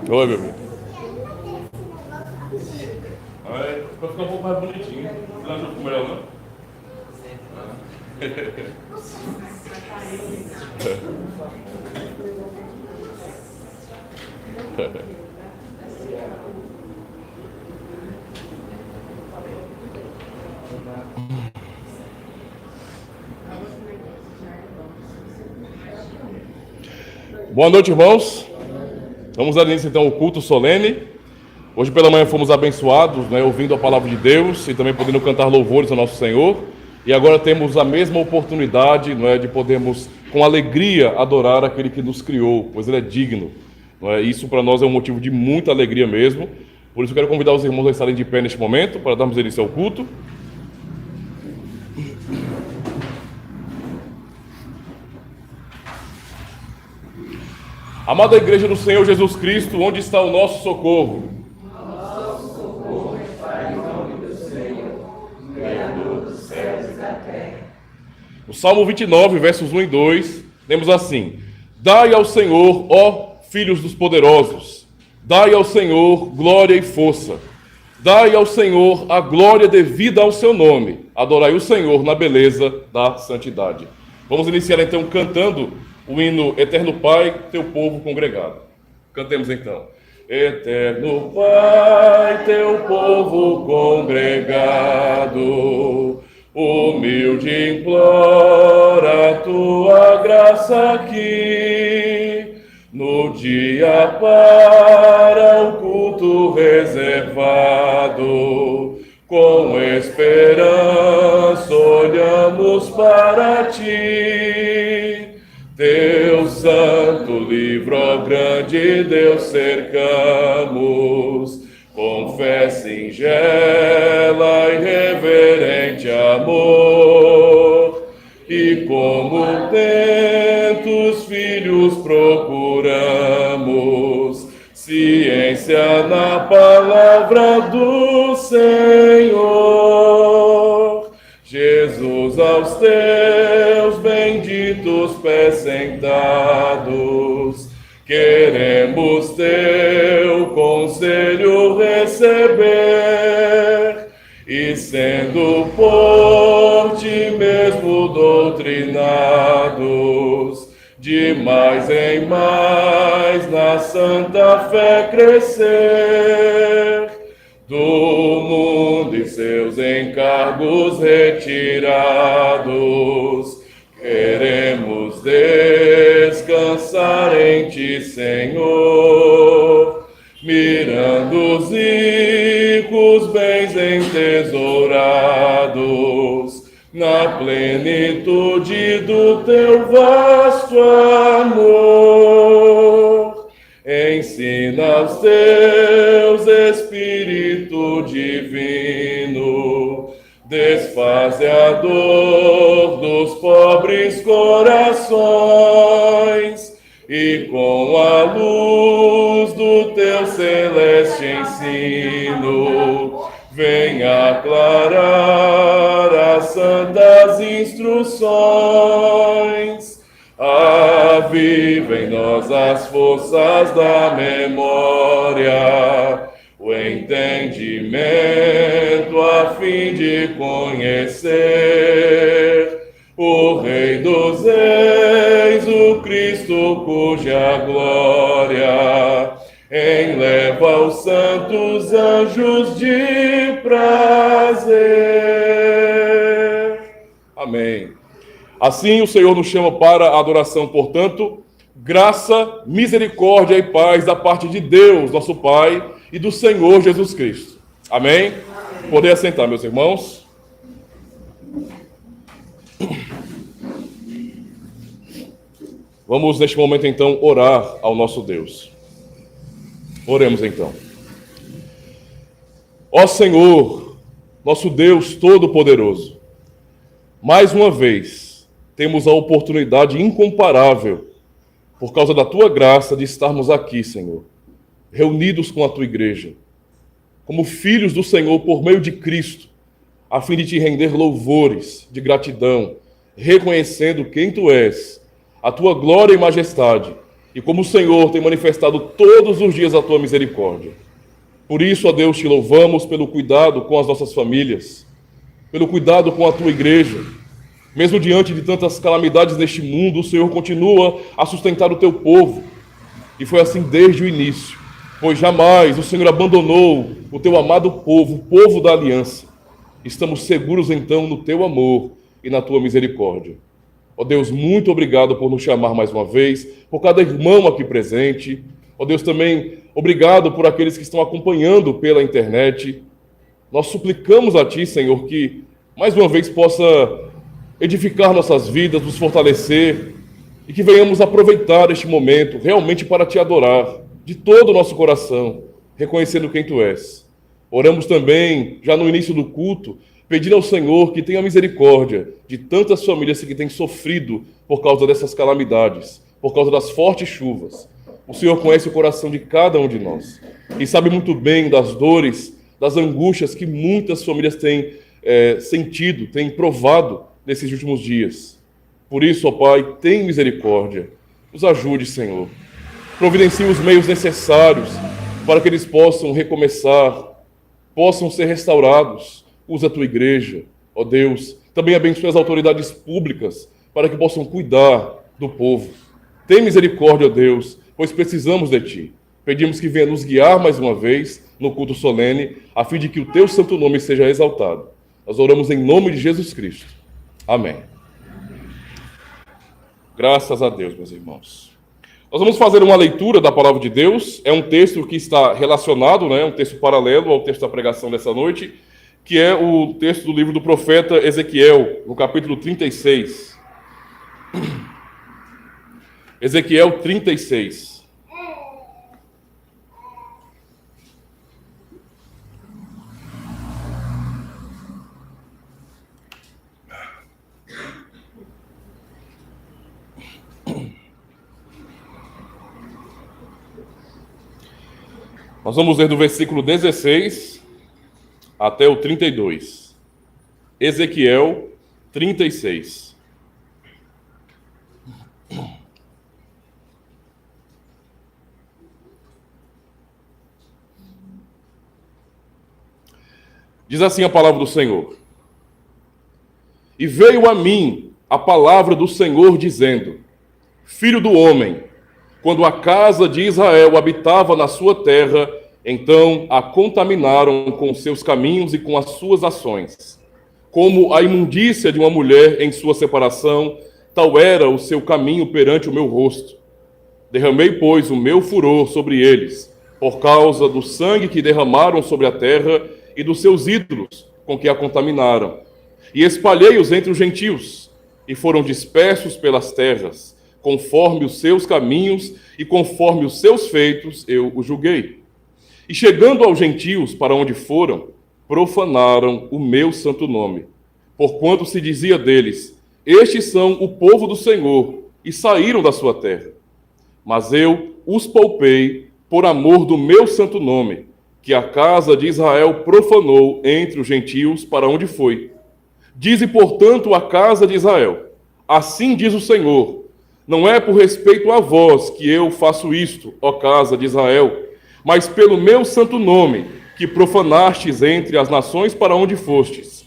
Oi, meu amigo. Vai ficar um pouco mais bonitinho. Você não achou que ficou melhor, não? Boa noite, irmãos. Vamos dar início então ao culto solene. Hoje pela manhã fomos abençoados, ouvindo a palavra de Deus e também podendo cantar louvores ao nosso Senhor. E agora temos a mesma oportunidade, de podermos com alegria adorar aquele que nos criou, pois ele é digno. Isso para nós é um motivo de muita alegria mesmo. Por isso eu quero convidar os irmãos a estarem de pé neste momento para darmos início ao culto. Amada Igreja do Senhor Jesus Cristo, onde está o nosso socorro? O nosso socorro está em nome do Senhor, Criador dos céus e da terra. No Salmo 29, versos 1 e 2, lemos assim: Dai ao Senhor, ó filhos dos poderosos, dai ao Senhor glória e força. Dai ao Senhor a glória devida ao seu nome. Adorai o Senhor na beleza da santidade. Vamos iniciar então cantando o hino Eterno Pai, teu povo congregado. Cantemos então. Eterno Pai, teu povo congregado, humilde implora a tua graça aqui, no dia para o culto reservado, com esperança olhamos para ti. Teu santo livro, ó grande Deus, cercamos, com fé singela e reverente amor, e como tentos filhos procuramos ciência na palavra do Senhor. Jesus, aos teus benditos pés sentados, queremos teu conselho receber, e sendo por ti mesmo doutrinados, de mais em mais na santa fé crescer, do mundo e seus encargos retirados, queremos descansar em ti, Senhor, mirando os ricos bens entesourados na plenitude do teu vasto amor. Ensina aos teus Espírito divino, desfaze a dor dos pobres corações, e com a luz do teu celeste ensino, venha aclarar as santas instruções. Aviva em nós as forças da memória, o entendimento a fim de conhecer o Rei dos Reis, o Cristo cuja glória enleva os santos anjos de prazer. Amém. Assim o Senhor nos chama para a adoração, portanto, graça, misericórdia e paz da parte de Deus, nosso Pai, e do Senhor Jesus Cristo. Amém? Podem assentar, meus irmãos. Vamos, neste momento, então, orar ao nosso Deus. Oremos, então. Ó Senhor, nosso Deus Todo-Poderoso, mais uma vez, temos a oportunidade incomparável, por causa da Tua graça, de estarmos aqui, Senhor, reunidos com a Tua Igreja, como filhos do Senhor por meio de Cristo, a fim de Te render louvores de gratidão, reconhecendo quem Tu és, a Tua glória e majestade, e como o Senhor tem manifestado todos os dias a tua misericórdia. Por isso, ó Deus, te louvamos pelo cuidado com as nossas famílias, pelo cuidado com a tua igreja. Mesmo diante de tantas calamidades neste mundo, o Senhor continua a sustentar o teu povo. E foi assim desde o início, pois jamais o Senhor abandonou o teu amado povo, o povo da aliança. Estamos seguros então no teu amor e na tua misericórdia. Ó Deus, muito obrigado por nos chamar mais uma vez, por cada irmão aqui presente. Ó Deus, também obrigado por aqueles que estão acompanhando pela internet. Nós suplicamos a Ti, Senhor, que mais uma vez possa edificar nossas vidas, nos fortalecer e que venhamos aproveitar este momento realmente para Te adorar de todo o nosso coração, reconhecendo quem Tu és. Oramos também, já no início do culto, pedindo ao Senhor que tenha misericórdia de tantas famílias que têm sofrido por causa dessas calamidades, por causa das fortes chuvas. O Senhor conhece o coração de cada um de nós e sabe muito bem das dores, das angústias que muitas famílias têm sentido, têm provado nesses últimos dias. Por isso, ó Pai, tem misericórdia. Nos ajude, Senhor. Providencie os meios necessários para que eles possam recomeçar, possam ser restaurados. Usa a tua igreja, ó Deus. Também abençoe as autoridades públicas para que possam cuidar do povo. Tem misericórdia, ó Deus, pois precisamos de Ti. Pedimos que venha nos guiar mais uma vez no culto solene, a fim de que o Teu santo nome seja exaltado. Nós oramos em nome de Jesus Cristo. Amém. Graças a Deus, meus irmãos. Nós vamos fazer uma leitura da palavra de Deus. É um texto que está relacionado, um texto paralelo ao texto da pregação dessa noite, que é o texto do livro do profeta Ezequiel, no capítulo 36. Ezequiel 36. Nós vamos ler do versículo 16 até o 32. Ezequiel 36. Diz assim a palavra do Senhor: E veio a mim a palavra do Senhor dizendo: Filho do homem, quando a casa de Israel habitava na sua terra, então a contaminaram com seus caminhos e com as suas ações. Como a imundícia de uma mulher em sua separação, tal era o seu caminho perante o meu rosto. Derramei, pois, o meu furor sobre eles, por causa do sangue que derramaram sobre a terra e dos seus ídolos com que a contaminaram. E espalhei-os entre os gentios, e foram dispersos pelas terras, conforme os seus caminhos e conforme os seus feitos eu os julguei. E chegando aos gentios para onde foram, profanaram o meu santo nome. Porquanto se dizia deles: Estes são o povo do Senhor, e saíram da sua terra. Mas eu os poupei por amor do meu santo nome, que a casa de Israel profanou entre os gentios para onde foi. Dize, portanto, a casa de Israel: Assim diz o Senhor: Não é por respeito a vós que eu faço isto, ó casa de Israel, mas pelo meu santo nome, que profanastes entre as nações para onde fostes.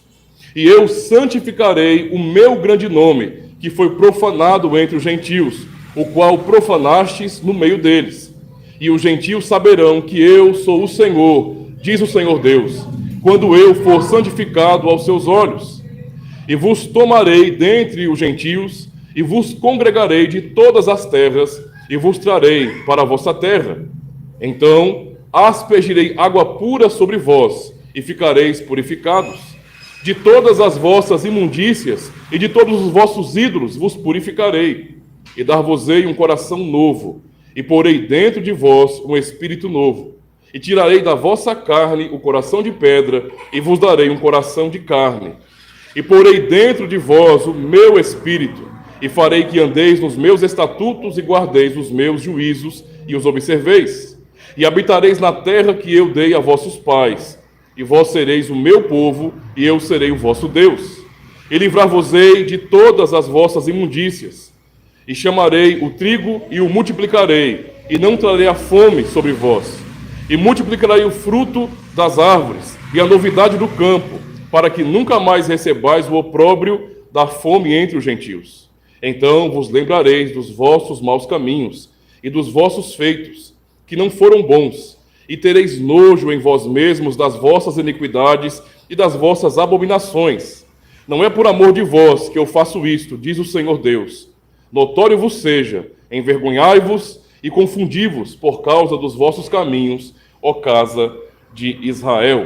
E eu santificarei o meu grande nome, que foi profanado entre os gentios, o qual profanastes no meio deles. E os gentios saberão que eu sou o Senhor, diz o Senhor Deus, quando eu for santificado aos seus olhos. E vos tomarei dentre os gentios, e vos congregarei de todas as terras, e vos trarei para a vossa terra. Então aspergirei água pura sobre vós, e ficareis purificados. De todas as vossas imundícias e de todos os vossos ídolos vos purificarei, e dar-vos-ei um coração novo, e porei dentro de vós um espírito novo. E tirarei da vossa carne o coração de pedra, e vos darei um coração de carne. E porei dentro de vós o meu espírito, e farei que andeis nos meus estatutos e guardeis os meus juízos e os observeis. E habitareis na terra que eu dei a vossos pais, e vós sereis o meu povo, e eu serei o vosso Deus. E livrar-vos-ei de todas as vossas imundícias. E chamarei o trigo e o multiplicarei, e não trarei a fome sobre vós. E multiplicarei o fruto das árvores e a novidade do campo, para que nunca mais recebais o opróbrio da fome entre os gentios. Então vos lembrareis dos vossos maus caminhos e dos vossos feitos, que não foram bons, e tereis nojo em vós mesmos das vossas iniquidades e das vossas abominações. Não é por amor de vós que eu faço isto, diz o Senhor Deus. Notório vos seja, envergonhai-vos e confundi-vos por causa dos vossos caminhos, ó casa de Israel.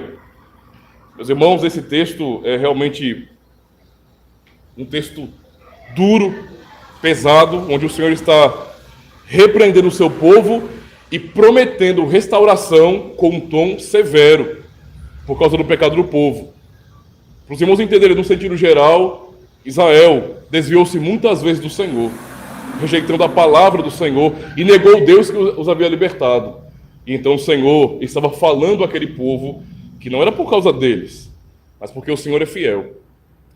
Meus irmãos, esse texto é realmente um texto duro, pesado, onde o Senhor está repreendendo o seu povo e prometendo restauração com um tom severo, por causa do pecado do povo. Para os irmãos entenderem, no sentido geral, Israel desviou-se muitas vezes do Senhor, rejeitando a palavra do Senhor e negou o Deus que os havia libertado. E então o Senhor estava falando àquele povo que não era por causa deles, mas porque o Senhor é fiel.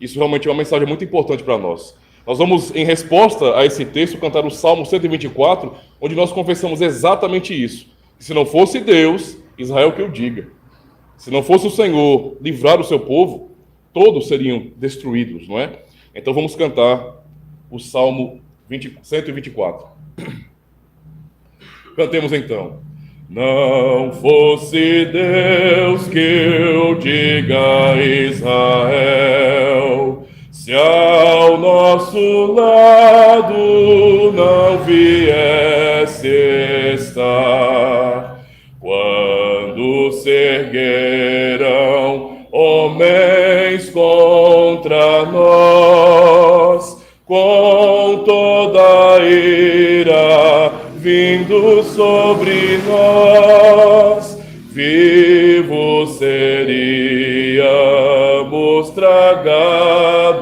Isso realmente é uma mensagem muito importante para nós. Nós vamos, em resposta a esse texto, cantar o Salmo 124, onde nós confessamos exatamente isso. Que se não fosse Deus, Israel que o diga. Se não fosse o Senhor livrar o seu povo, todos seriam destruídos, não é? Então vamos cantar o Salmo 124. Cantemos então. Não fosse Deus que eu diga a Israel, se ao nosso lado não viesse estar, quando se ergueram homens contra nós, com toda a ira vindo sobre nós, vivos seríamos tragados,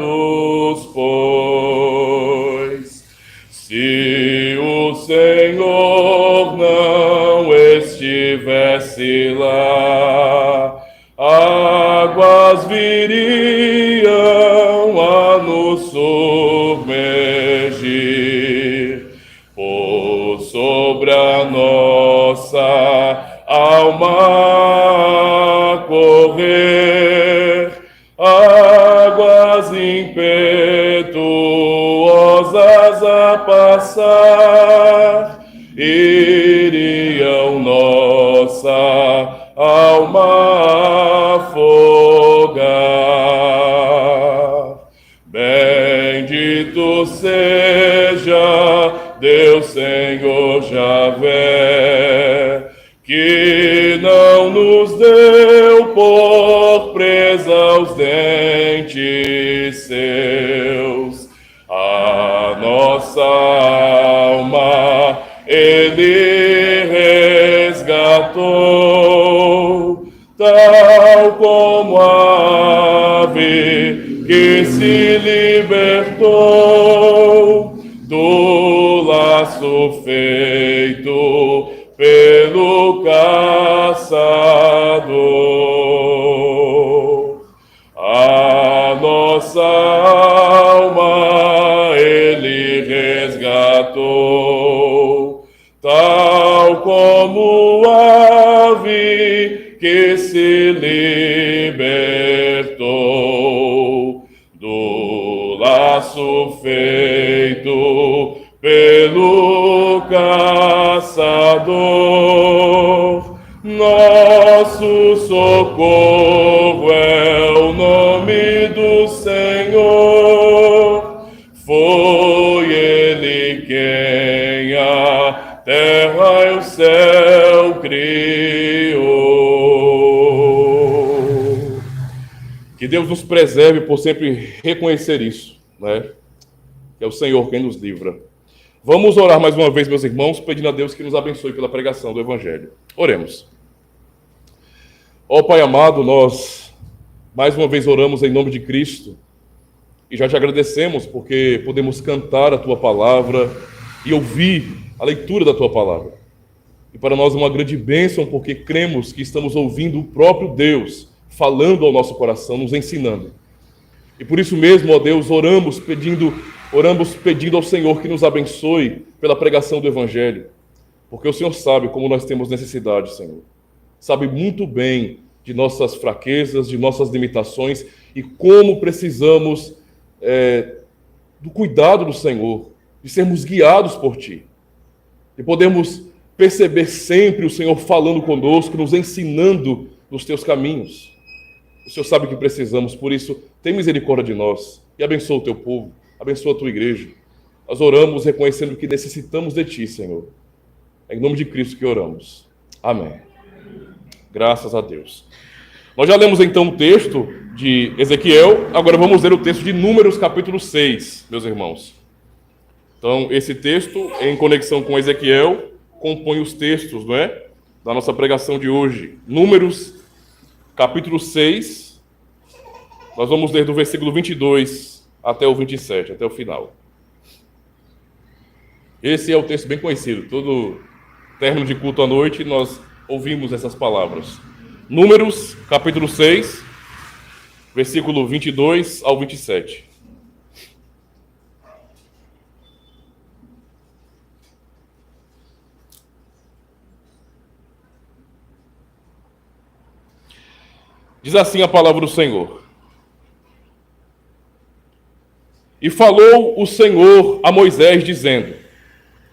pois se o Senhor não estivesse lá, águas viriam a nos submergir, por sobre a nossa alma correr águas impetuosas a passar, iriam nossa alma afogar. Bendito seja Deus Senhor Javé, que não nos deu por presa os dentes seus. A nossa alma Ele resgatou, tal como a ave que se libertou do laço feito pelo caçador. A nossa alma Ele resgatou, tal como ave que se libertou do laço feito pelo caçador. Nosso socorro é o nome do Senhor. Foi Ele quem a terra e o céu criou. Que Deus nos preserve por sempre reconhecer isso, né? Que é o Senhor quem nos livra. Vamos orar mais uma vez, meus irmãos, pedindo a Deus que nos abençoe pela pregação do Evangelho. Oremos. Ó Pai amado, nós mais uma vez oramos em nome de Cristo e já te agradecemos porque podemos cantar a Tua palavra e ouvir a leitura da Tua palavra. E para nós é uma grande bênção porque cremos que estamos ouvindo o próprio Deus falando ao nosso coração, nos ensinando. E por isso mesmo, ó Deus, oramos pedindo Oramos pedindo ao Senhor que nos abençoe pela pregação do Evangelho, porque o Senhor sabe como nós temos necessidade, Senhor. Sabe muito bem de nossas fraquezas, de nossas limitações e como precisamos do cuidado do Senhor, de sermos guiados por Ti, de podermos perceber sempre o Senhor falando conosco, nos ensinando nos Teus caminhos. O Senhor sabe que precisamos, por isso, tem misericórdia de nós e abençoa o Teu povo, abençoa a Tua igreja. Nós oramos reconhecendo que necessitamos de Ti, Senhor. É em nome de Cristo que oramos. Amém. Graças a Deus. Nós já lemos então o texto de Ezequiel, agora vamos ler o texto de Números, capítulo 6, meus irmãos. Então, esse texto, em conexão com Ezequiel, compõe os textos, não é? Da nossa pregação de hoje. Números, capítulo 6, nós vamos ler do versículo 22 até o 27, até o final. Esse é o texto bem conhecido. Todo término de culto à noite, nós ouvimos essas palavras. Números, capítulo 6, versículo 22 ao 27. Diz assim a palavra do Senhor. E falou o Senhor a Moisés, dizendo: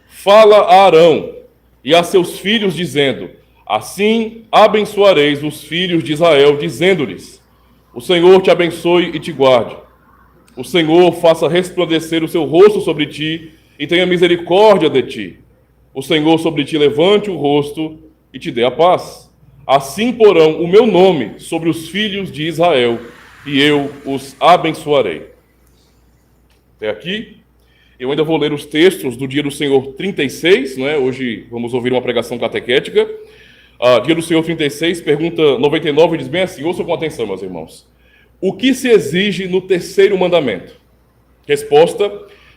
Fala a Arão e a seus filhos, dizendo: Assim abençoareis os filhos de Israel, dizendo-lhes: O Senhor te abençoe e te guarde. O Senhor faça resplandecer o seu rosto sobre ti e tenha misericórdia de ti. O Senhor sobre ti levante o rosto e te dê a paz. Assim porão o meu nome sobre os filhos de Israel, e eu os abençoarei. Até aqui. Eu ainda vou ler os textos do Dia do Senhor 36, né? Hoje vamos ouvir uma pregação catequética. Dia do Senhor 36, pergunta 99, diz bem assim, ouçam com atenção, meus irmãos. O que se exige no terceiro mandamento? Resposta: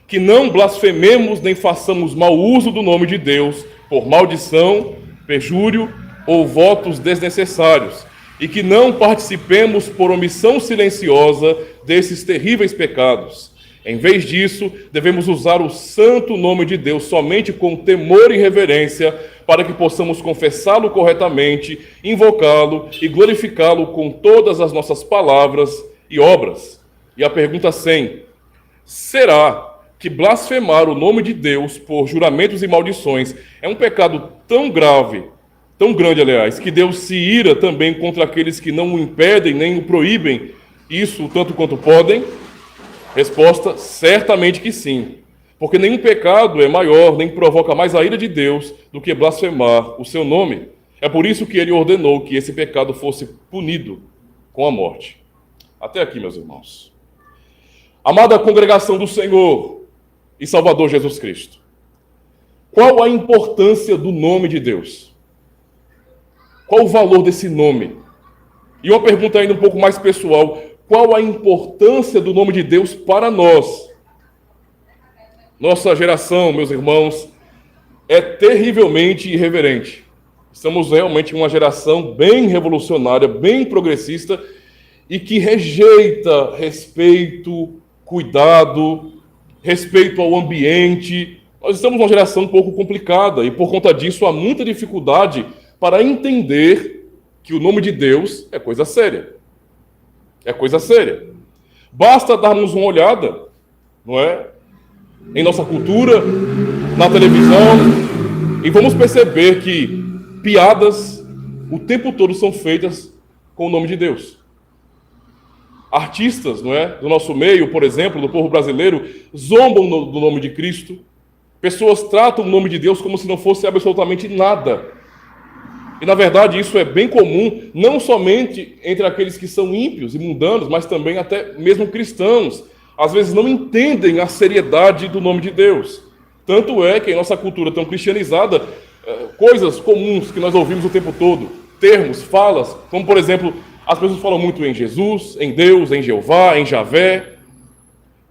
que não blasfememos nem façamos mau uso do nome de Deus por maldição, perjúrio ou votos desnecessários, e que não participemos por omissão silenciosa desses terríveis pecados. Em vez disso, devemos usar o santo nome de Deus somente com temor e reverência, para que possamos confessá-lo corretamente, invocá-lo e glorificá-lo com todas as nossas palavras e obras. E a pergunta 100: será que blasfemar o nome de Deus por juramentos e maldições é um pecado tão grave, tão grande, aliás, que Deus se ira também contra aqueles que não o impedem nem o proíbem, isso tanto quanto podem? Resposta: certamente que sim, porque nenhum pecado é maior, nem provoca mais a ira de Deus do que blasfemar o seu nome. É por isso que ele ordenou que esse pecado fosse punido com a morte. Até aqui, meus irmãos. Amada congregação do Senhor e Salvador Jesus Cristo, qual a importância do nome de Deus? Qual o valor desse nome? E uma pergunta ainda um pouco mais pessoal: qual a importância do nome de Deus para nós? Nossa geração, meus irmãos, é terrivelmente irreverente. Estamos realmente uma geração bem revolucionária, bem progressista e que rejeita respeito, cuidado, respeito ao ambiente. Nós estamos uma geração um pouco complicada e, por conta disso, há muita dificuldade para entender que o nome de Deus é coisa séria. É coisa séria. Basta darmos uma olhada, não é? Em nossa cultura, na televisão, e vamos perceber que piadas o tempo todo são feitas com o nome de Deus. Artistas, não é? Do nosso meio, por exemplo, do povo brasileiro, zombam do nome de Cristo. Pessoas tratam o nome de Deus como se não fosse absolutamente nada. E, na verdade, isso é bem comum, não somente entre aqueles que são ímpios e mundanos, mas também até mesmo cristãos. Às vezes não entendem a seriedade do nome de Deus. Tanto é que em nossa cultura tão cristianizada, coisas comuns que nós ouvimos o tempo todo, termos, falas, como, por exemplo, as pessoas falam muito em Jesus, em Deus, em Jeová, em Javé.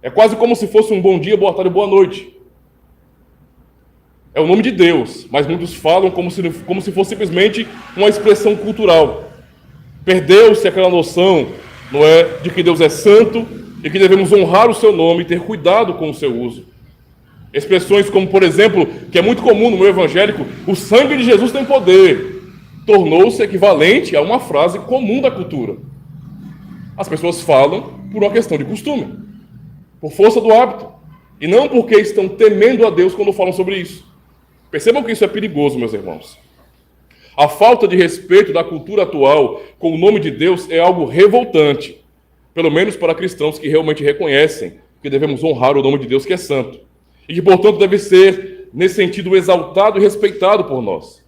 É quase como se fosse um bom dia, boa tarde, boa noite. É o nome de Deus, mas muitos falam como se fosse simplesmente uma expressão cultural. Perdeu-se aquela noção, não é, de que Deus é santo, e que devemos honrar o seu nome e ter cuidado com o seu uso. Expressões como, por exemplo, que é muito comum no meio evangélico, o sangue de Jesus tem poder, tornou-se equivalente a uma frase comum da cultura. As pessoas falam por uma questão de costume, por força do hábito, e não porque estão temendo a Deus quando falam sobre isso. Percebam que isso é perigoso, meus irmãos. A falta de respeito da cultura atual com o nome de Deus é algo revoltante, pelo menos para cristãos que realmente reconhecem que devemos honrar o nome de Deus que é santo, e que, portanto, deve ser, nesse sentido, exaltado e respeitado por nós.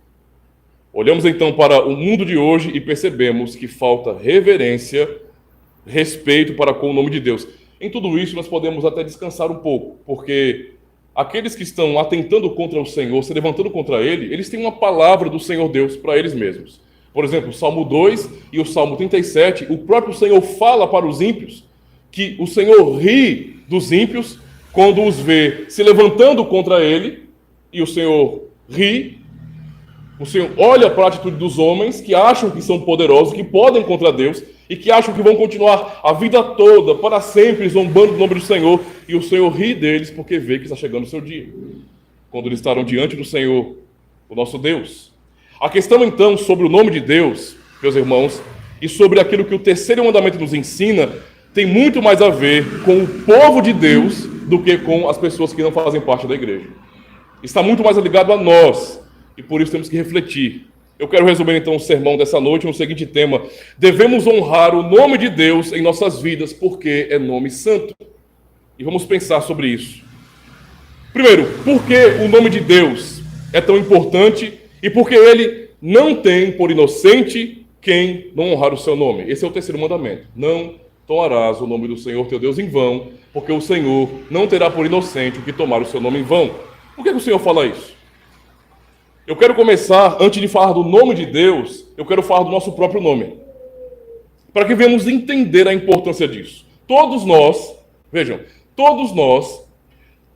Olhamos então para o mundo de hoje e percebemos que falta reverência, respeito para com o nome de Deus. Em tudo isso nós podemos até descansar um pouco, porque aqueles que estão atentando contra o Senhor, se levantando contra Ele, eles têm uma palavra do Senhor Deus para eles mesmos. Por exemplo, o Salmo 2 e o Salmo 37, o próprio Senhor fala para os ímpios que o Senhor ri dos ímpios quando os vê se levantando contra Ele, e o Senhor ri. O Senhor olha para a atitude dos homens que acham que são poderosos, que podem contra Deus, e que acham que vão continuar a vida toda, para sempre, zombando do nome do Senhor, e o Senhor ri deles porque vê que está chegando o seu dia, quando eles estarão diante do Senhor, o nosso Deus. A questão, então, sobre o nome de Deus, meus irmãos, e sobre aquilo que o terceiro mandamento nos ensina, tem muito mais a ver com o povo de Deus do que com as pessoas que não fazem parte da igreja. Está muito mais ligado a nós, e por isso temos que refletir. Eu quero resumir então o sermão dessa noite no seguinte tema: devemos honrar o nome de Deus em nossas vidas, porque é nome santo. E vamos pensar sobre isso. Primeiro, por que o nome de Deus é tão importante e porque ele não tem por inocente quem não honrar o seu nome? Esse é o terceiro mandamento. Não tomarás o nome do Senhor teu Deus em vão, porque o Senhor não terá por inocente o que tomar o seu nome em vão. Por que o Senhor fala isso? Eu quero começar, antes de falar do nome de Deus, eu quero falar do nosso próprio nome, para que venhamos entender a importância disso. Todos nós, vejam, todos nós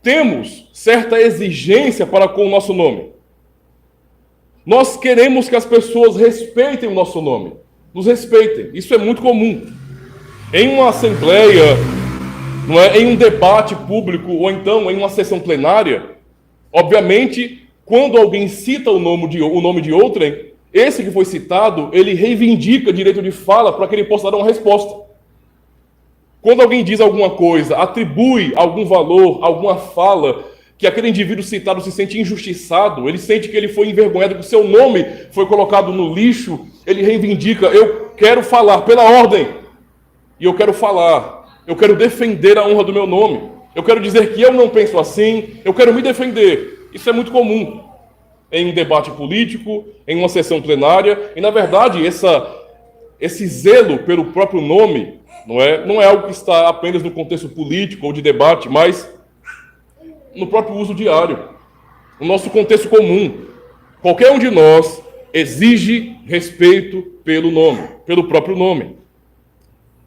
temos certa exigência para com o nosso nome. Nós queremos que as pessoas respeitem o nosso nome, nos respeitem. Isso é muito comum. Em uma assembleia, não é, em um debate público ou então em uma sessão plenária, obviamente, quando alguém cita o nome de outrem, esse que foi citado, ele reivindica direito de fala para que ele possa dar uma resposta. Quando alguém diz alguma coisa, atribui algum valor, alguma fala, que aquele indivíduo citado se sente injustiçado, ele sente que ele foi envergonhado, que o seu nome foi colocado no lixo, ele reivindica: eu quero falar pela ordem, e eu quero falar, eu quero defender a honra do meu nome, eu quero dizer que eu não penso assim, eu quero me defender. Isso é muito comum em um debate político, em uma sessão plenária, e na verdade esse zelo pelo próprio nome não é algo que está apenas no contexto político ou de debate, mas no próprio uso diário, no nosso contexto comum. Qualquer um de nós exige respeito pelo nome, pelo próprio nome.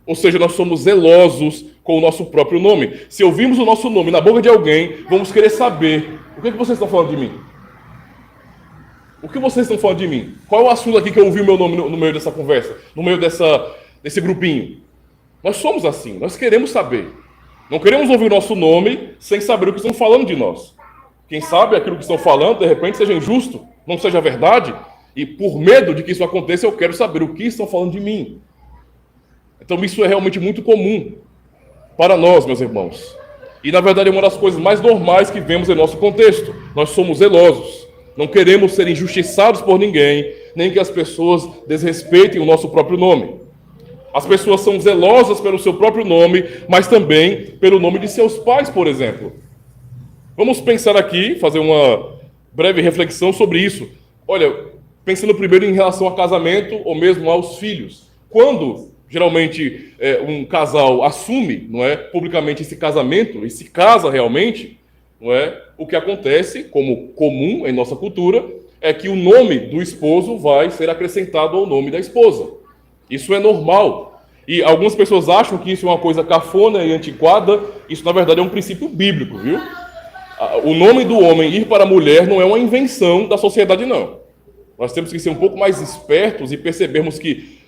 Ou seja, nós somos zelosos com o nosso próprio nome. Se ouvimos o nosso nome na boca de alguém, vamos querer saber: o que vocês estão falando de mim? O que vocês estão falando de mim? Qual é o assunto aqui que eu ouvi o meu nome no meio dessa conversa, no meio desse grupinho? Nós somos assim, nós queremos saber. Não queremos ouvir o nosso nome sem saber o que estão falando de nós. Quem sabe aquilo que estão falando, de repente, seja injusto, não seja verdade, e por medo de que isso aconteça, eu quero saber o que estão falando de mim. Então isso é realmente muito comum para nós, meus irmãos. E na verdade é uma das coisas mais normais que vemos em nosso contexto. Nós somos zelosos, não queremos ser injustiçados por ninguém, nem que as pessoas desrespeitem o nosso próprio nome. As pessoas são zelosas pelo seu próprio nome, mas também pelo nome de seus pais, por exemplo. Vamos pensar aqui, fazer uma breve reflexão sobre isso. Olha, pensando primeiro em relação a casamento ou mesmo aos filhos. Quando geralmente um casal assume, não é, publicamente esse casamento e se casa realmente, não é, o que acontece, como comum em nossa cultura, é que o nome do esposo vai ser acrescentado ao nome da esposa. Isso é normal. E algumas pessoas acham que isso é uma coisa cafona e antiquada. Isso, na verdade, é um princípio bíblico, viu? O nome do homem ir para a mulher não é uma invenção da sociedade, não. Nós temos que ser um pouco mais espertos e percebermos que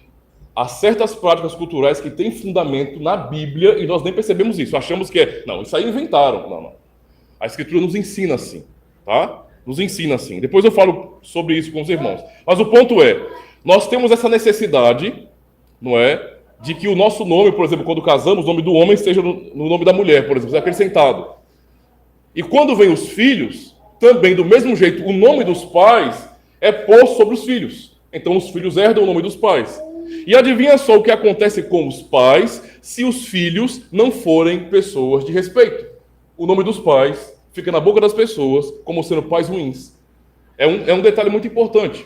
há certas práticas culturais que têm fundamento na Bíblia e nós nem percebemos isso. Achamos que não, isso aí inventaram. Não. A Escritura nos ensina assim, tá? Nos ensina assim. Depois eu falo sobre isso com os irmãos. Mas o ponto é, nós temos essa necessidade, não é, de que o nosso nome, por exemplo, quando casamos, o nome do homem esteja no nome da mulher, por exemplo, acrescentado. E quando vem os filhos, também do mesmo jeito, o nome dos pais é posto sobre os filhos. Então os filhos herdam o nome dos pais. E adivinha só o que acontece com os pais se os filhos não forem pessoas de respeito. O nome dos pais fica na boca das pessoas como sendo pais ruins. É um detalhe muito importante.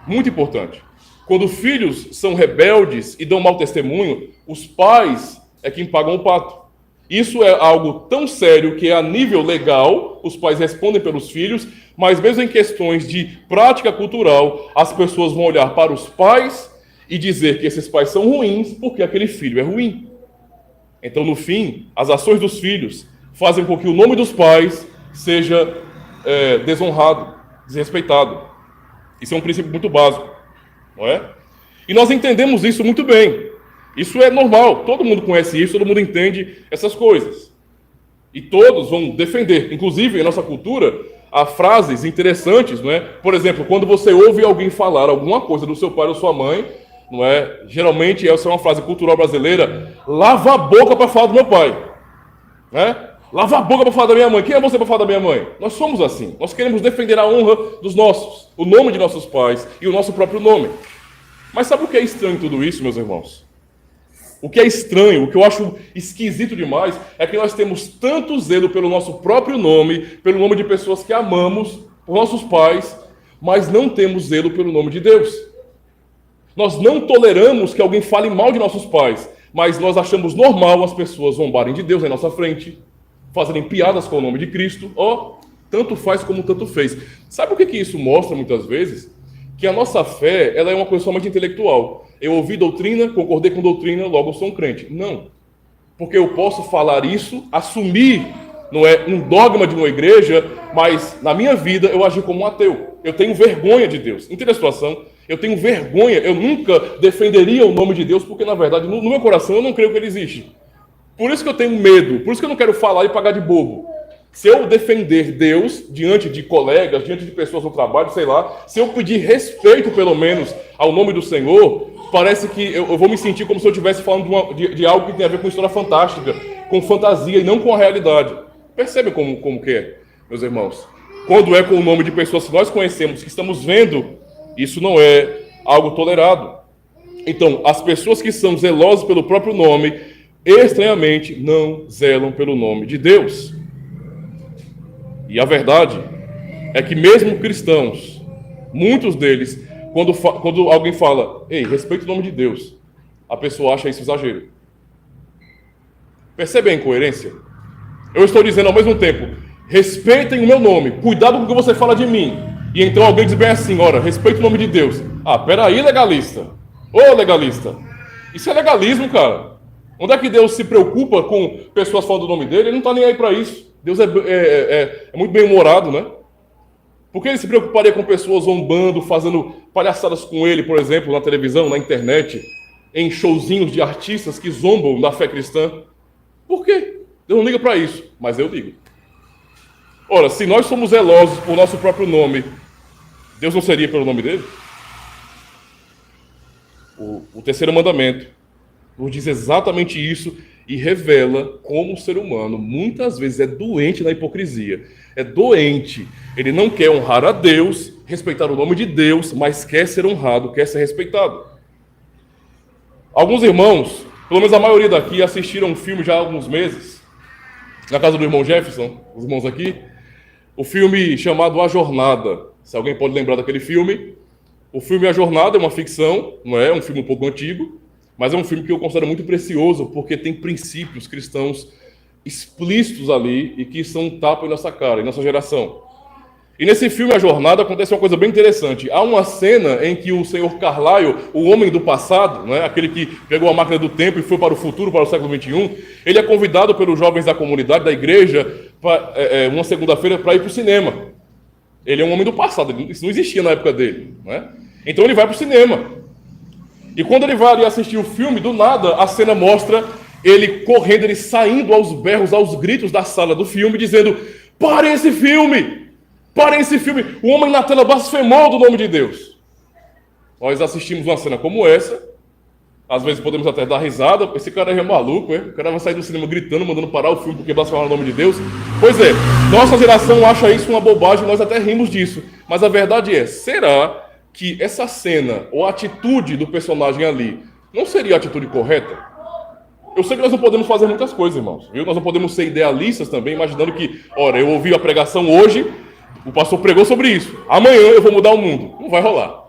Muito importante. Quando filhos são rebeldes e dão mau testemunho, os pais é quem pagam o pato. Isso é algo tão sério que, a nível legal, os pais respondem pelos filhos, mas mesmo em questões de prática cultural, as pessoas vão olhar para os pais e dizer que esses pais são ruins porque aquele filho é ruim. Então, no fim, as ações dos filhos fazem com que o nome dos pais seja desonrado, desrespeitado. Isso é um princípio muito básico. Não é? E nós entendemos isso muito bem. Isso é normal, todo mundo conhece isso, todo mundo entende essas coisas. E todos vão defender. Inclusive, em nossa cultura, há frases interessantes, não é? Por exemplo, quando você ouve alguém falar alguma coisa do seu pai ou sua mãe, não é? Geralmente essa é uma frase cultural brasileira: lava a boca para falar do meu pai. Né? Lava a boca para falar da minha mãe. Quem é você para falar da minha mãe? Nós somos assim. Nós queremos defender a honra dos nossos, o nome de nossos pais e o nosso próprio nome. Mas sabe o que é estranho em tudo isso, meus irmãos? O que é estranho, o que eu acho esquisito demais, é que nós temos tanto zelo pelo nosso próprio nome, pelo nome de pessoas que amamos, por nossos pais, mas não temos zelo pelo nome de Deus. Nós não toleramos que alguém fale mal de nossos pais, mas nós achamos normal as pessoas zombarem de Deus em nossa frente, fazerem piadas com o nome de Cristo. Tanto faz como tanto fez. Sabe o que isso mostra muitas vezes? Que a nossa fé, ela é uma coisa somente intelectual. Eu ouvi doutrina, concordei com doutrina, logo eu sou um crente. Não. Porque eu posso falar isso, assumir, não é um dogma de uma igreja, mas na minha vida eu agi como um ateu. Eu tenho vergonha de Deus. Entende a situação? Eu tenho vergonha, eu nunca defenderia o nome de Deus, porque na verdade, no meu coração, eu não creio que ele existe. Por isso que eu tenho medo, por isso que eu não quero falar e pagar de bobo. Se eu defender Deus diante de colegas, diante de pessoas no trabalho, sei lá, se eu pedir respeito, pelo menos, ao nome do Senhor, parece que eu vou me sentir como se eu estivesse falando de algo que tem a ver com história fantástica, com fantasia e não com a realidade. Percebe como que é, meus irmãos? Quando é com o nome de pessoas que nós conhecemos, que estamos vendo, isso não é algo tolerado. Então, as pessoas que são zelosas pelo próprio nome, estranhamente, não zelam pelo nome de Deus. E a verdade é que mesmo cristãos, muitos deles, quando alguém fala, ei, respeita o nome de Deus, a pessoa acha isso exagero. Percebe a incoerência? Eu estou dizendo ao mesmo tempo, respeitem o meu nome, cuidado com o que você fala de mim. E então alguém diz bem assim, ora, respeita o nome de Deus. Peraí, legalista. Ô, legalista. Isso é legalismo, cara. Onde é que Deus se preocupa com pessoas falando do nome dele? Ele não está nem aí para isso. Deus é muito bem-humorado, né? Por que ele se preocuparia com pessoas zombando, fazendo palhaçadas com ele, por exemplo, na televisão, na internet, em showzinhos de artistas que zombam da fé cristã? Por quê? Deus não liga para isso, mas eu ligo. Ora, se nós somos zelosos por nosso próprio nome, Deus não seria pelo nome dele? O terceiro mandamento nos diz exatamente isso e revela como o ser humano muitas vezes é doente na hipocrisia. É doente. Ele não quer honrar a Deus, respeitar o nome de Deus, mas quer ser honrado, quer ser respeitado. Alguns irmãos, pelo menos a maioria daqui, assistiram um filme já há alguns meses, na casa do irmão Jefferson, os irmãos aqui, o filme chamado A Jornada. Se alguém pode lembrar daquele filme. O filme A Jornada é uma ficção, não é? Um filme um pouco antigo, mas é um filme que eu considero muito precioso, porque tem princípios cristãos explícitos ali e que são um tapa em nossa cara, em nossa geração. E nesse filme A Jornada acontece uma coisa bem interessante. Há uma cena em que o senhor Carlyle, o homem do passado, né, aquele que pegou a máquina do tempo e foi para o futuro, para o século XXI, ele é convidado pelos jovens da comunidade, da igreja, uma segunda-feira para ir para o cinema. Ele é um homem do passado, isso não existia na época dele, né? Então ele vai para o cinema. E quando ele vai ali assistir o filme, do nada a cena mostra ele correndo, ele saindo aos berros, aos gritos da sala do filme, dizendo: parem esse filme! Parem esse filme! O homem na tela blasfemou do nome de Deus. Nós assistimos uma cena como essa, às vezes podemos até dar risada, esse cara é maluco, o cara vai sair do cinema gritando, mandando parar o filme porque blasfemaram o nome de Deus. Pois é, nossa geração acha isso uma bobagem, nós até rimos disso. Mas a verdade é, será que essa cena, ou a atitude do personagem ali, não seria a atitude correta? Eu sei que nós não podemos fazer muitas coisas, irmãos, viu? Nós não podemos ser idealistas também, imaginando que, ora, eu ouvi a pregação hoje, o pastor pregou sobre isso, amanhã eu vou mudar o mundo. Não vai rolar.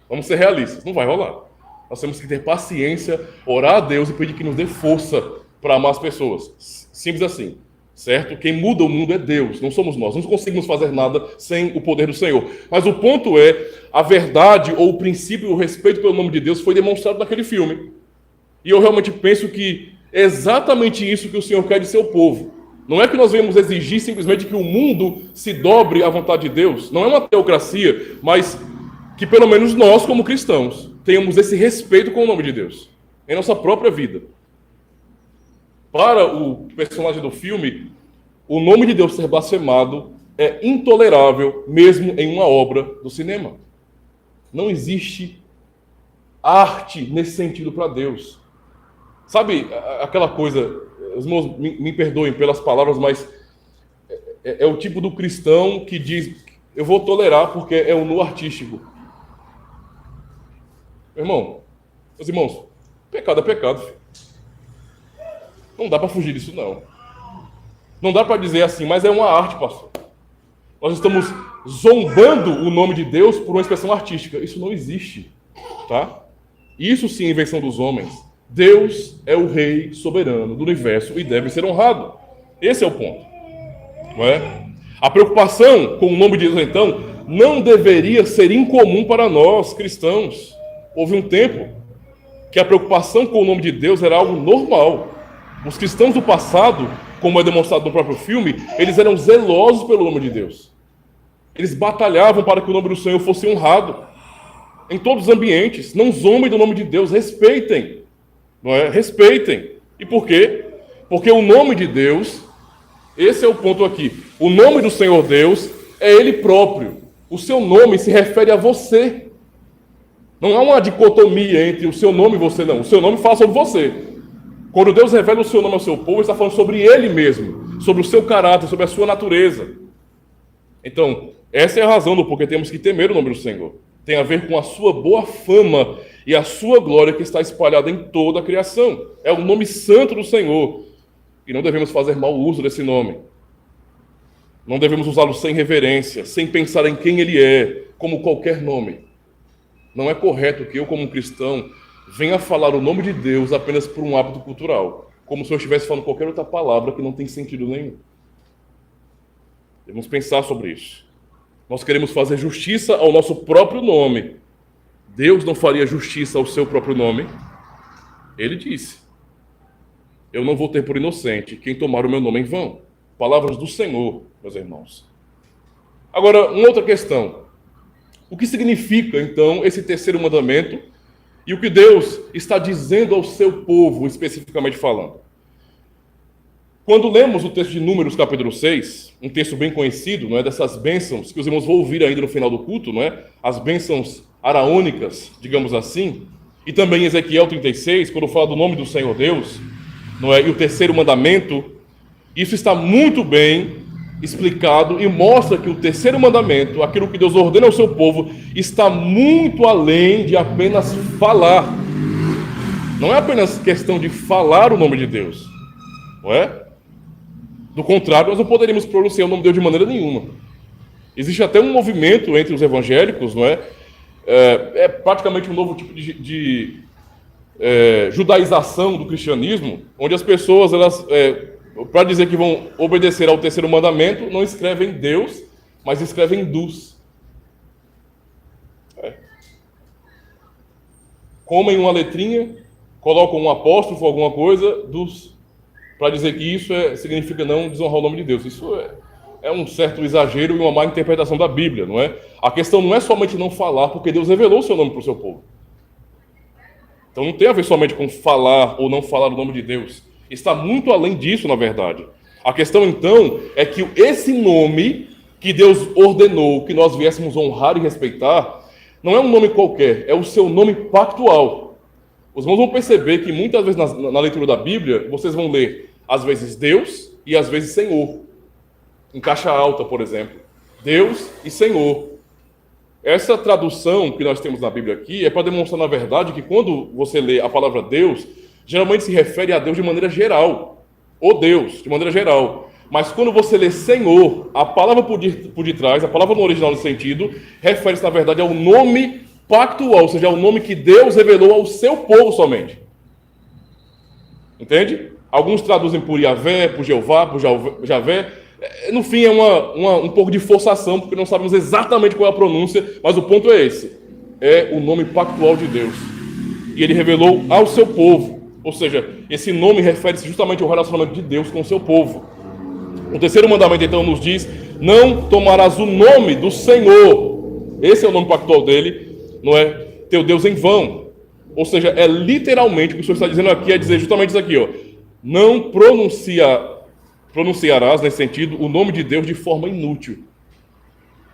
Vamos ser realistas, não vai rolar. Nós temos que ter paciência, orar a Deus e pedir que nos dê força para amar as pessoas. Simples assim, certo? Quem muda o mundo é Deus, não somos nós. Não conseguimos fazer nada sem o poder do Senhor. Mas o ponto é, a verdade ou o princípio, o respeito pelo nome de Deus foi demonstrado naquele filme. E eu realmente penso que é exatamente isso que o Senhor quer de seu povo. Não é que nós venhamos exigir simplesmente que o mundo se dobre à vontade de Deus. Não é uma teocracia, mas que pelo menos nós, como cristãos, tenhamos esse respeito com o nome de Deus em nossa própria vida. Para o personagem do filme, o nome de Deus ser blasfemado é intolerável, mesmo em uma obra do cinema. Não existe arte nesse sentido para Deus. Sabe aquela coisa, os irmãos me perdoem pelas palavras, mas é o tipo do cristão que diz: eu vou tolerar porque é um nu artístico. Meus irmãos, pecado é pecado, filho. Não dá para fugir disso, não. Não dá para dizer assim, mas é uma arte, pastor. Nós estamos zombando o nome de Deus por uma expressão artística. Isso não existe, tá? Isso sim é invenção dos homens. Deus é o rei soberano do universo e deve ser honrado. Esse é o ponto, não é? A preocupação com o nome de Deus, então, não deveria ser incomum para nós, cristãos. Houve um tempo que a preocupação com o nome de Deus era algo normal. Os cristãos do passado, como é demonstrado no próprio filme, eles eram zelosos pelo nome de Deus. Eles batalhavam para que o nome do Senhor fosse honrado em todos os ambientes. Não zombem do nome de Deus, respeitem. Não é? Respeitem. E por quê? Porque o nome de Deus, esse é o ponto aqui. O nome do Senhor Deus é Ele próprio. O seu nome se refere a você. Não há uma dicotomia entre o seu nome e você, não. O seu nome fala sobre você. Quando Deus revela o seu nome ao seu povo, Ele está falando sobre Ele mesmo, sobre o seu caráter, sobre a sua natureza. Então, essa é a razão do porquê temos que temer o nome do Senhor. Tem a ver com a sua boa fama e a sua glória que está espalhada em toda a criação. É o nome santo do Senhor. E não devemos fazer mau uso desse nome. Não devemos usá-lo sem reverência, sem pensar em quem Ele é, como qualquer nome. Não é correto que eu, como cristão, venha falar o nome de Deus apenas por um hábito cultural, como se eu estivesse falando qualquer outra palavra que não tem sentido nenhum. Devemos pensar sobre isso. Nós queremos fazer justiça ao nosso próprio nome. Deus não faria justiça ao seu próprio nome. Ele disse: eu não vou ter por inocente quem tomar o meu nome em vão. Palavras do Senhor, meus irmãos. Agora, uma outra questão. O que significa, então, esse terceiro mandamento e o que Deus está dizendo ao seu povo, especificamente falando? Quando lemos o texto de Números, capítulo 6, um texto bem conhecido, não é, dessas bênçãos que os irmãos vão ouvir ainda no final do culto, não é? As bênçãos araônicas, digamos assim, e também Ezequiel 36, quando fala do nome do Senhor Deus, não é? E o terceiro mandamento, isso está muito bem explicado e mostra que o terceiro mandamento, aquilo que Deus ordena ao seu povo, está muito além de apenas falar. Não é apenas questão de falar o nome de Deus, não é? Do contrário, nós não poderíamos pronunciar o nome de Deus de maneira nenhuma. Existe até um movimento entre os evangélicos, não é? É praticamente um novo tipo de judaização do cristianismo, onde as pessoas, elas, para dizer que vão obedecer ao terceiro mandamento, não escrevem Deus, mas escrevem Dus. Comem uma letrinha, colocam um apóstrofo, alguma coisa, Dus, para dizer que isso significa não desonrar o nome de Deus. Isso é um certo exagero e uma má interpretação da Bíblia, não é? A questão não é somente não falar, porque Deus revelou o seu nome para o seu povo. Então não tem a ver somente com falar ou não falar o nome de Deus. Está muito além disso, na verdade. A questão, então, é que esse nome que Deus ordenou que nós viéssemos honrar e respeitar, não é um nome qualquer, é o seu nome pactual. Os irmãos vão perceber que muitas vezes na leitura da Bíblia, vocês vão ler, às vezes, Deus e às vezes Senhor. Em caixa alta, por exemplo. Deus e Senhor. Essa tradução que nós temos na Bíblia aqui é para demonstrar, na verdade, que quando você lê a palavra Deus, geralmente se refere a Deus de maneira geral. O Deus, de maneira geral. Mas quando você lê Senhor, a palavra por detrás, a palavra no original no sentido, refere-se, na verdade, ao nome pactual, ou seja, ao nome que Deus revelou ao seu povo somente. Entende? Alguns traduzem por Yahvé, por Jeová, por Javé. No fim, é um pouco de forçação, porque não sabemos exatamente qual é a pronúncia, mas o ponto é esse. É o nome pactual de Deus. E ele revelou ao seu povo. Ou seja, esse nome refere-se justamente ao relacionamento de Deus com o seu povo. O terceiro mandamento, então, nos diz: não tomarás o nome do Senhor. Esse é o nome pactual dele, não é teu Deus em vão. Ou seja, é literalmente o que o Senhor está dizendo aqui, é dizer justamente isso aqui, ó. Não pronunciarás, nesse sentido, o nome de Deus de forma inútil.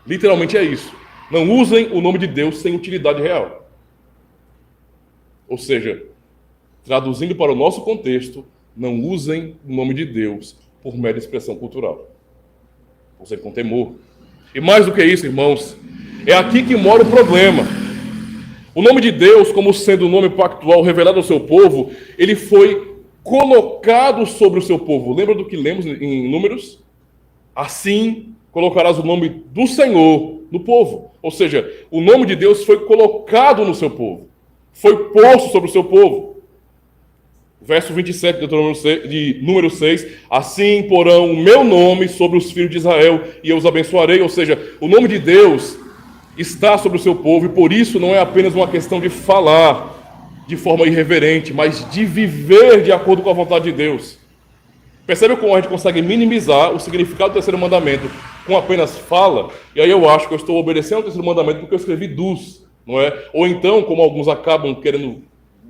Literalmente é isso. Não usem o nome de Deus sem utilidade real. Ou seja, traduzindo para o nosso contexto, não usem o nome de Deus por mera expressão cultural. Usem com temor. E mais do que isso, irmãos, é aqui que mora o problema. O nome de Deus, como sendo o nome pactual revelado ao seu povo, ele foi colocado sobre o seu povo. Lembra do que lemos em Números? Assim colocarás o nome do Senhor no povo. Ou seja, o nome de Deus foi colocado no seu povo. Foi posto sobre o seu povo. Verso 27 de Número 6. Assim porão o meu nome sobre os filhos de Israel e eu os abençoarei. Ou seja, o nome de Deus está sobre o seu povo e por isso não é apenas uma questão de falar de forma irreverente, mas de viver de acordo com a vontade de Deus. Percebe como a gente consegue minimizar o significado do terceiro mandamento com apenas fala? E aí eu acho que eu estou obedecendo ao terceiro mandamento porque eu escrevi dos, não é? Ou então, como alguns acabam querendo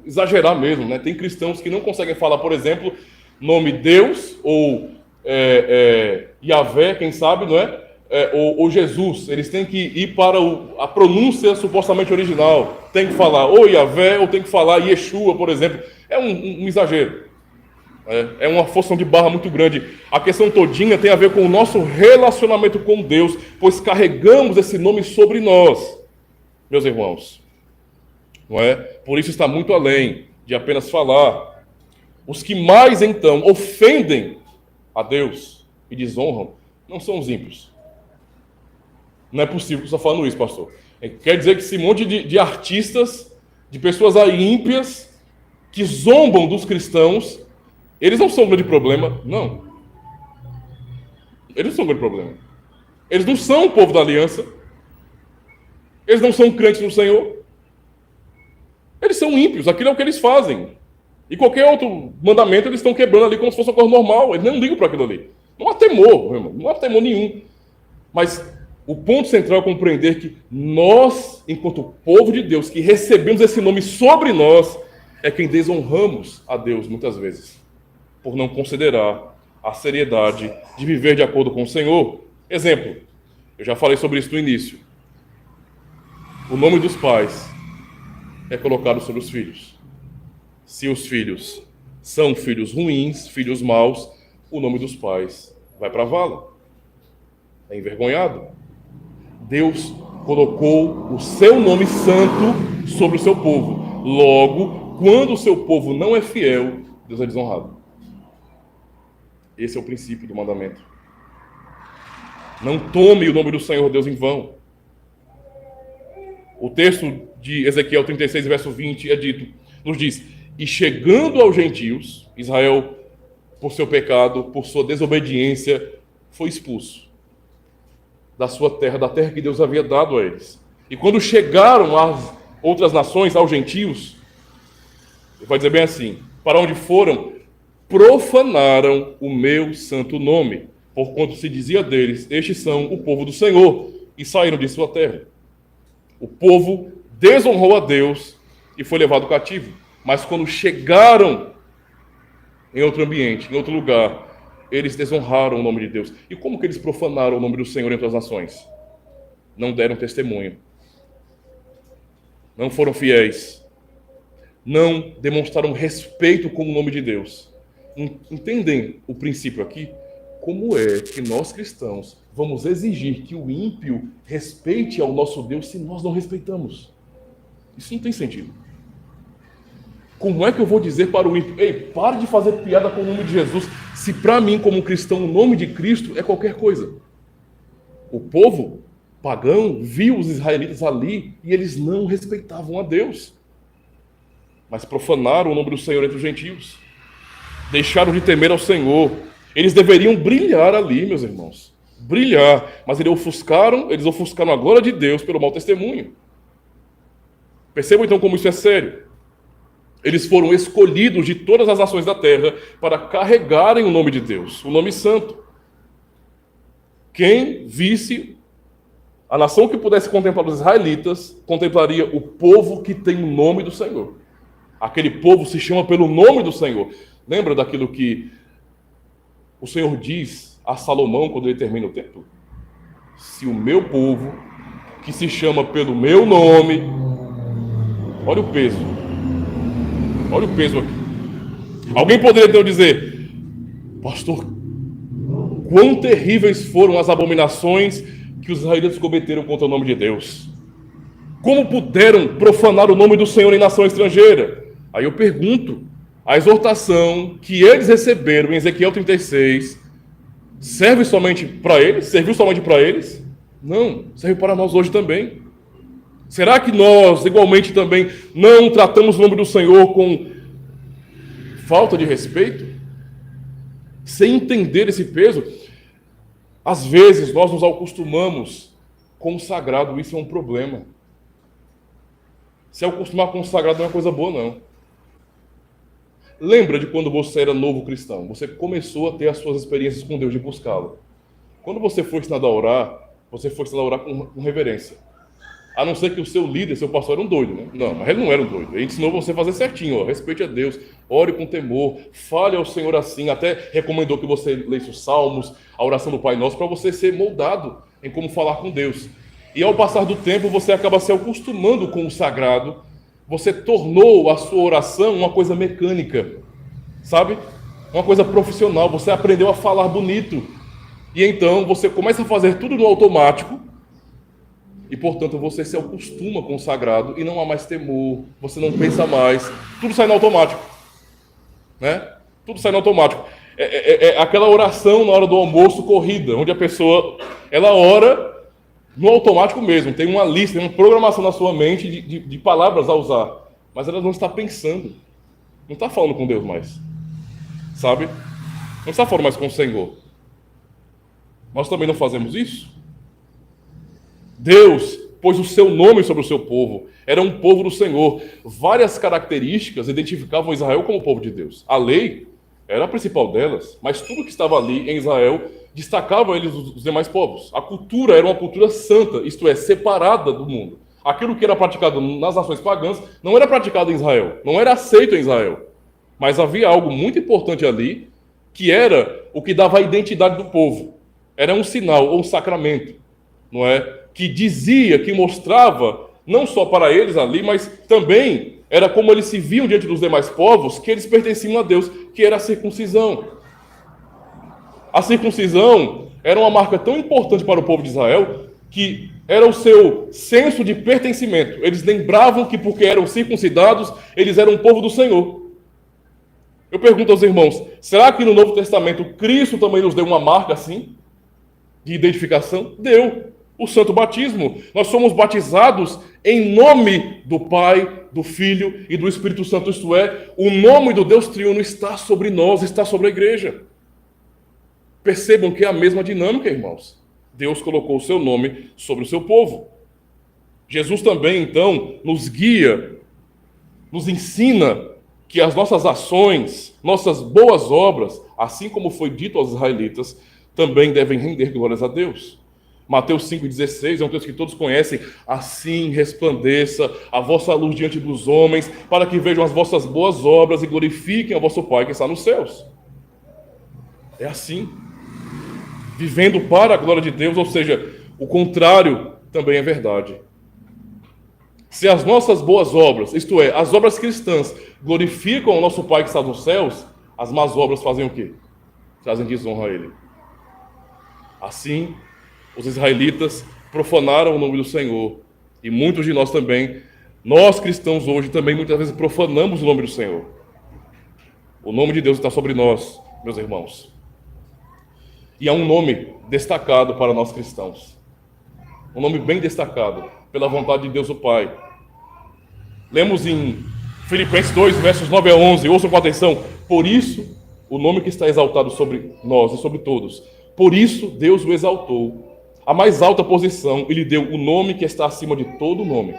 exagerar mesmo, né? Tem cristãos que não conseguem falar, por exemplo, nome Deus ou Yahvé, quem sabe, não é? Ou Jesus, eles têm que ir para a pronúncia supostamente original. Tem que falar ou Yahvé, ou tem que falar Yeshua, por exemplo. É um exagero. É uma forçação de barra muito grande. A questão todinha tem a ver com o nosso relacionamento com Deus, pois carregamos esse nome sobre nós, meus irmãos. Não é? Por isso está muito além de apenas falar. Os que mais, então, ofendem a Deus e desonram, não são os ímpios. Não é possível que você está falando isso, pastor. Quer dizer que esse monte de artistas, de pessoas aí ímpias, que zombam dos cristãos, eles não são um grande problema. Não. Eles não são um grande problema. Eles não são o povo da aliança. Eles não são crentes no Senhor. Eles são ímpios. Aquilo é o que eles fazem. E qualquer outro mandamento eles estão quebrando ali como se fosse uma coisa normal. Eles não ligam para aquilo ali. Não há temor, irmão. Não há temor nenhum. Mas o ponto central é compreender que nós, enquanto povo de Deus, que recebemos esse nome sobre nós, é quem desonramos a Deus muitas vezes, por não considerar a seriedade de viver de acordo com o Senhor. Exemplo, eu já falei sobre isso no início. O nome dos pais é colocado sobre os filhos. Se os filhos são filhos ruins, filhos maus, o nome dos pais vai para a vala. É envergonhado. Deus colocou o seu nome santo sobre o seu povo. Logo, quando o seu povo não é fiel, Deus é desonrado. Esse é o princípio do mandamento. Não tome o nome do Senhor Deus em vão. O texto de Ezequiel 36, verso 20, nos diz: e chegando aos gentios, Israel, por seu pecado, por sua desobediência, foi expulso da sua terra, da terra que Deus havia dado a eles. E quando chegaram às outras nações, aos gentios, ele vai dizer bem assim: para onde foram, profanaram o meu santo nome, porquanto se dizia deles: estes são o povo do Senhor, e saíram de sua terra. O povo desonrou a Deus e foi levado cativo. Mas quando chegaram em outro ambiente, em outro lugar, eles desonraram o nome de Deus. E como que eles profanaram o nome do Senhor entre as nações? Não deram testemunho. Não foram fiéis. Não demonstraram respeito com o nome de Deus. Entendem o princípio aqui? Como é que nós cristãos vamos exigir que o ímpio respeite ao nosso Deus se nós não respeitamos? Isso não tem sentido. Como é que eu vou dizer para o ímpio: ei, pare de fazer piada com o nome de Jesus, se para mim, como cristão, o nome de Cristo é qualquer coisa? O povo pagão viu os israelitas ali e eles não respeitavam a Deus, mas profanaram o nome do Senhor entre os gentios. Deixaram de temer ao Senhor. Eles deveriam brilhar ali, meus irmãos. Brilhar. Mas eles ofuscaram a glória de Deus pelo mau testemunho. Percebam então como isso é sério. Eles foram escolhidos de todas as nações da terra para carregarem o nome de Deus, o nome santo. Quem visse a nação que pudesse contemplar os israelitas, contemplaria o povo que tem o nome do Senhor. Aquele povo se chama pelo nome do Senhor. Lembra daquilo que o Senhor diz a Salomão quando ele termina o templo? Se o meu povo, que se chama pelo meu nome... Olha o peso. Olha o peso aqui. Alguém poderia então dizer: pastor, quão terríveis foram as abominações que os israelitas cometeram contra o nome de Deus. Como puderam profanar o nome do Senhor em nação estrangeira? Aí eu pergunto, a exortação que eles receberam em Ezequiel 36 serve somente para eles? Serviu somente para eles? Não, serve para nós hoje também. Será que nós, igualmente, também não tratamos o nome do Senhor com falta de respeito? Sem entender esse peso? Às vezes nós nos acostumamos com o sagrado, isso é um problema. Se acostumar com o sagrado não é uma coisa boa, não. Lembra de quando você era novo cristão? Você começou a ter as suas experiências com Deus, de buscá-lo. Quando você foi ensinado a orar, você foi ensinado a orar com reverência. A não ser que o seu líder, seu pastor, era um doido, né? Não, mas ele não era um doido. Ele ensinou você a fazer certinho, ó. Respeite a Deus, ore com temor, fale ao Senhor assim. Até recomendou que você lesse os salmos, a oração do Pai Nosso, para você ser moldado em como falar com Deus. E ao passar do tempo, você acaba se acostumando com o sagrado. Você tornou a sua oração uma coisa mecânica, sabe? Uma coisa profissional. Você aprendeu a falar bonito. E então você começa a fazer tudo no automático. E, portanto, você se acostuma com o sagrado e não há mais temor, você não pensa mais, tudo sai no automático, né? Tudo sai no automático. É aquela oração na hora do almoço corrida, onde a pessoa, ela ora no automático mesmo, tem uma lista, tem uma programação na sua mente de palavras a usar, mas ela não está pensando, não está falando com Deus mais, sabe? Não está falando mais com o Senhor. Nós também não fazemos isso? Deus pôs o seu nome sobre o seu povo. Era um povo do Senhor. Várias características identificavam Israel como povo de Deus. A lei era a principal delas, mas tudo que estava ali em Israel destacava eles dos demais povos. A cultura era uma cultura santa, isto é, separada do mundo. Aquilo que era praticado nas nações pagãs não era praticado em Israel, não era aceito em Israel. Mas havia algo muito importante ali, que era o que dava a identidade do povo. Era um sinal ou um sacramento, não é? Que dizia, que mostrava, não só para eles ali, mas também era como eles se viam diante dos demais povos, que eles pertenciam a Deus, que era a circuncisão. A circuncisão era uma marca tão importante para o povo de Israel, que era o seu senso de pertencimento. Eles lembravam que porque eram circuncidados, eles eram um povo do Senhor. Eu pergunto aos irmãos, será que no Novo Testamento Cristo também nos deu uma marca assim, de identificação? Deu. O santo batismo. Nós somos batizados em nome do Pai, do Filho e do Espírito Santo, isto é, o nome do Deus triuno está sobre nós, está sobre a igreja. Percebam que é a mesma dinâmica, irmãos. Deus colocou o seu nome sobre o seu povo. Jesus também, então, nos guia, nos ensina que as nossas ações, nossas boas obras, assim como foi dito aos israelitas, também devem render glórias a Deus. Mateus 5,16 é um texto que todos conhecem. Assim resplandeça a vossa luz diante dos homens, para que vejam as vossas boas obras e glorifiquem a vosso Pai que está nos céus. É assim. Vivendo para a glória de Deus, ou seja, o contrário também é verdade. Se as nossas boas obras, isto é, as obras cristãs, glorificam o nosso Pai que está nos céus, as más obras fazem o quê? Trazem desonra a Ele. Assim, os israelitas profanaram o nome do Senhor. E muitos de nós também, nós cristãos hoje, também muitas vezes profanamos o nome do Senhor. O nome de Deus está sobre nós, meus irmãos. E há um nome destacado para nós cristãos. Um nome bem destacado, pela vontade de Deus o Pai. Lemos em Filipenses 2, versos 9 a 11, ouçam com atenção. Por isso, o nome que está exaltado sobre nós e sobre todos, por isso Deus o exaltou a mais alta posição e lhe deu o nome que está acima de todo nome,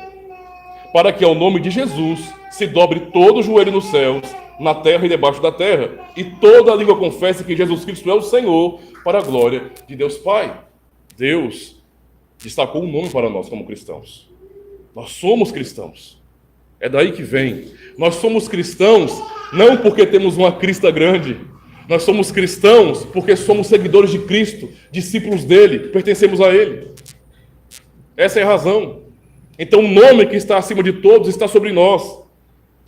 para que ao nome de Jesus se dobre todo o joelho nos céus, na terra e debaixo da terra, e toda a língua confesse que Jesus Cristo é o Senhor, para a glória de Deus Pai. Deus destacou um nome para nós como cristãos. Nós somos cristãos. É daí que vem. Nós somos cristãos não porque temos uma crista grande. Nós somos cristãos porque somos seguidores de Cristo, discípulos dele, pertencemos a ele. Essa é a razão. Então o nome que está acima de todos está sobre nós.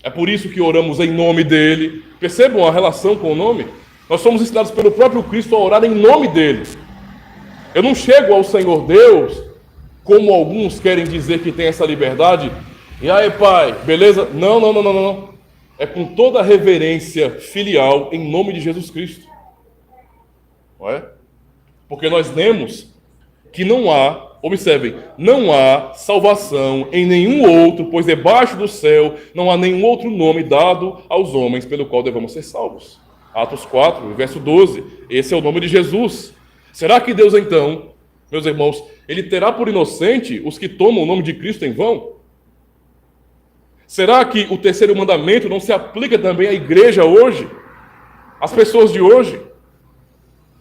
É por isso que oramos em nome dele. Percebam a relação com o nome? Nós somos ensinados pelo próprio Cristo a orar em nome dele. Eu não chego ao Senhor Deus, como alguns querem dizer que tem essa liberdade. E aí, Pai, beleza? Não. É com toda a reverência filial em nome de Jesus Cristo. Não é? Porque nós lemos que não há, observem, não há salvação em nenhum outro, pois debaixo do céu não há nenhum outro nome dado aos homens pelo qual devemos ser salvos. Atos 4, verso 12. Esse é o nome de Jesus. Será que Deus, então, meus irmãos, ele terá por inocente os que tomam o nome de Cristo em vão? Será que o terceiro mandamento não se aplica também à igreja hoje? Às pessoas de hoje?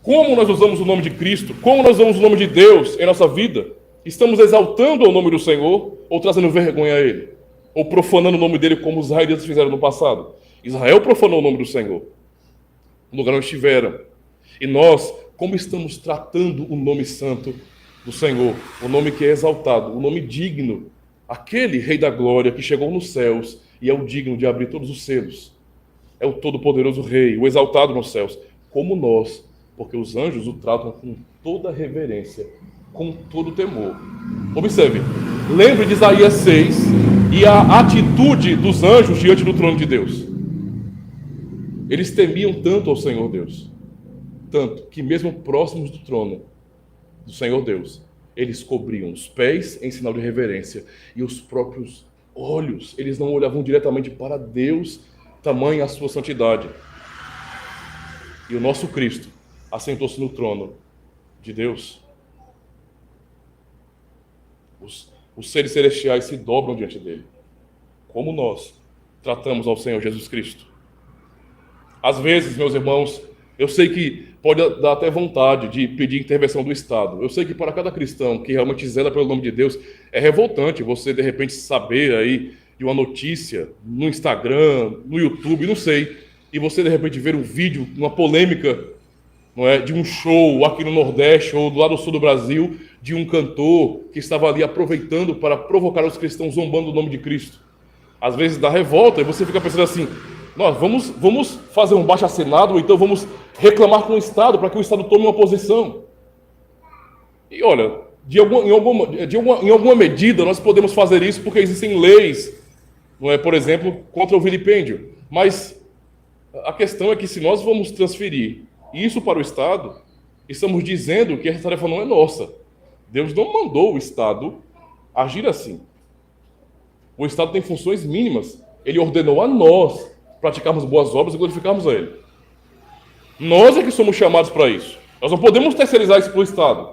Como nós usamos o nome de Cristo? Como nós usamos o nome de Deus em nossa vida? Estamos exaltando o nome do Senhor ou trazendo vergonha a Ele? Ou profanando o nome dele como os israelitas fizeram no passado? Israel profanou o nome do Senhor, no lugar onde estiveram. E nós, como estamos tratando o nome santo do Senhor, o nome que é exaltado, o nome digno, aquele Rei da Glória que chegou nos céus e é o digno de abrir todos os selos. É o todo-poderoso Rei, o exaltado nos céus, como nós, porque os anjos o tratam com toda reverência, com todo temor. Observe, lembre de Isaías 6 e a atitude dos anjos diante do trono de Deus. Eles temiam tanto ao Senhor Deus, tanto que mesmo próximos do trono do Senhor Deus, eles cobriam os pés em sinal de reverência e os próprios olhos, eles não olhavam diretamente para Deus, tamanha a sua santidade. E o nosso Cristo assentou-se no trono de Deus. Os seres celestiais se dobram diante dele. Como nós tratamos ao Senhor Jesus Cristo? Às vezes, meus irmãos, eu sei que pode dar até vontade de pedir intervenção do Estado. Eu sei que para cada cristão que realmente zela pelo nome de Deus, é revoltante você, de repente, saber aí de uma notícia no Instagram, no YouTube, não sei, e você, de repente, ver um vídeo, uma polêmica, não é, de um show aqui no Nordeste ou do lado sul do Brasil, de um cantor que estava ali aproveitando para provocar os cristãos zombando do nome de Cristo. Às vezes dá revolta e você fica pensando assim, nós vamos fazer um baixo-assinado ou então vamos reclamar com o Estado para que o Estado tome uma posição. E olha, em alguma medida nós podemos fazer isso porque existem leis, não é, por exemplo, contra o vilipêndio. Mas a questão é que se nós vamos transferir isso para o Estado, estamos dizendo que essa tarefa não é nossa. Deus não mandou o Estado agir assim. O Estado tem funções mínimas. Ele ordenou a nós praticarmos boas obras e glorificarmos a Ele. Nós é que somos chamados para isso. Nós não podemos terceirizar isso para o Estado.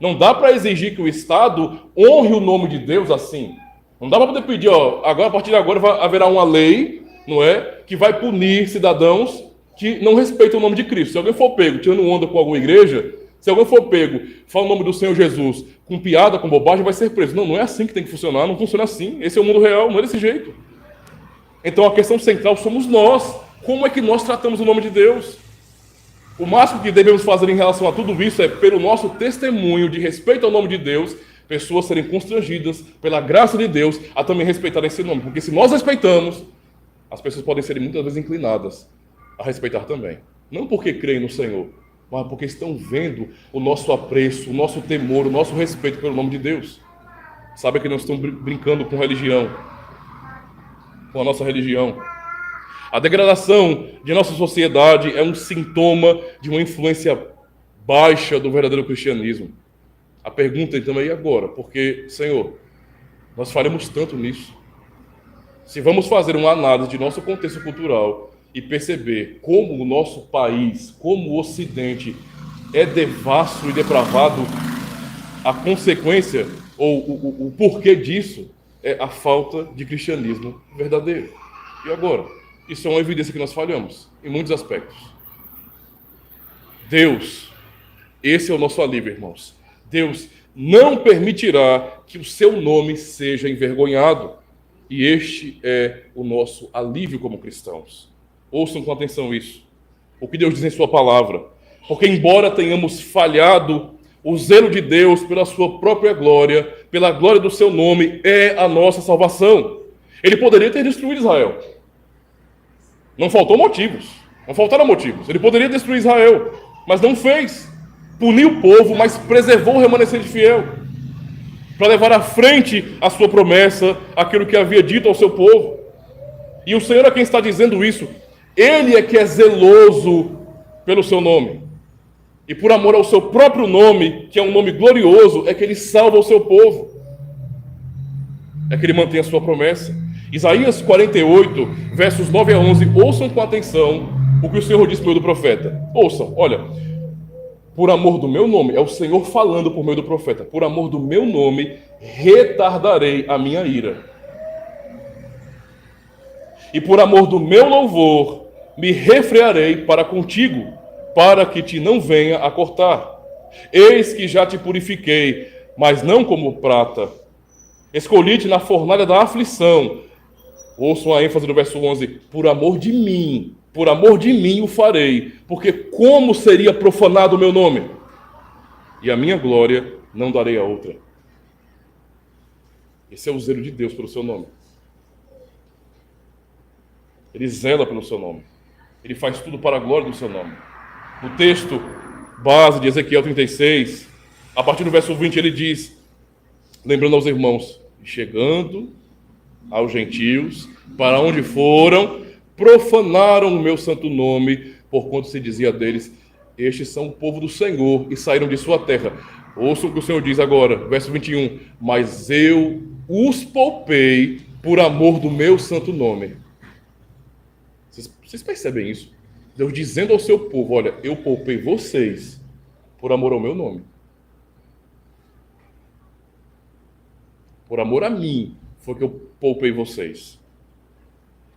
Não dá para exigir que o Estado honre o nome de Deus assim. Não dá para poder pedir, agora, a partir de agora haverá uma lei, não é, que vai punir cidadãos que não respeitam o nome de Cristo. Se alguém for pego tirando onda com alguma igreja, Se alguém for pego, fala o nome do Senhor Jesus, com piada, com bobagem, vai ser preso. Não, não é assim que tem que funcionar, não funciona assim. Esse é o mundo real, não é desse jeito. Então a questão central somos nós. Como é que nós tratamos o nome de Deus? O máximo que devemos fazer em relação a tudo isso é, pelo nosso testemunho de respeito ao nome de Deus, pessoas serem constrangidas, pela graça de Deus, a também respeitarem esse nome. Porque se nós respeitamos, as pessoas podem ser muitas vezes inclinadas a respeitar também. Não porque creem no Senhor, mas porque estão vendo o nosso apreço, o nosso temor, o nosso respeito pelo nome de Deus. Sabe que não estão brincando com religião, com a nossa religião. A degradação de nossa sociedade é um sintoma de uma influência baixa do verdadeiro cristianismo. A pergunta então é: e agora? Porque, Senhor, nós falhamos tanto nisso. Se vamos fazer uma análise de nosso contexto cultural e perceber como o nosso país, como o Ocidente é devasso e depravado, a consequência ou o porquê disso é a falta de cristianismo verdadeiro. E agora? Isso é uma evidência que nós falhamos, em muitos aspectos. Deus, esse é o nosso alívio, irmãos. Deus não permitirá que o seu nome seja envergonhado. E este é o nosso alívio como cristãos. Ouçam com atenção isso. O que Deus diz em sua palavra. Porque embora tenhamos falhado, o zelo de Deus pela sua própria glória, pela glória do seu nome, é a nossa salvação. Ele poderia ter destruído Israel. Não faltou motivos. Não faltaram motivos. Ele poderia destruir Israel, mas não fez. Puniu o povo, mas preservou o remanescente fiel, para levar à frente a sua promessa, aquilo que havia dito ao seu povo. E o Senhor é quem está dizendo isso. Ele é que é zeloso pelo seu nome. E por amor ao seu próprio nome, que é um nome glorioso, é que ele salva o seu povo. É que ele mantém a sua promessa. Isaías 48, versos 9 a 11. Ouçam com atenção o que o Senhor diz por meio do profeta. Ouçam, olha. Por amor do meu nome, é o Senhor falando por meio do profeta. Por amor do meu nome, retardarei a minha ira. E por amor do meu louvor, me refrearei para contigo, para que te não venha a cortar. Eis que já te purifiquei, mas não como prata. Escolhi-te na fornalha da aflição. Ouçam a ênfase do verso 11. Por amor de mim o farei, porque como seria profanado o meu nome? E a minha glória não darei a outra. Esse é o zelo de Deus pelo seu nome. Ele zela pelo seu nome. Ele faz tudo para a glória do seu nome. No texto base de Ezequiel 36, a partir do verso 20, ele diz, lembrando aos irmãos, chegando aos gentios, para onde foram, profanaram o meu santo nome, porquanto se dizia deles, estes são o povo do Senhor e saíram de sua terra. Ouçam o que o Senhor diz agora, verso 21, mas eu os poupei por amor do meu santo nome. Vocês percebem isso? Deus dizendo ao seu povo, olha, eu poupei vocês por amor ao meu nome. Por amor a mim, foi que eu poupei vocês.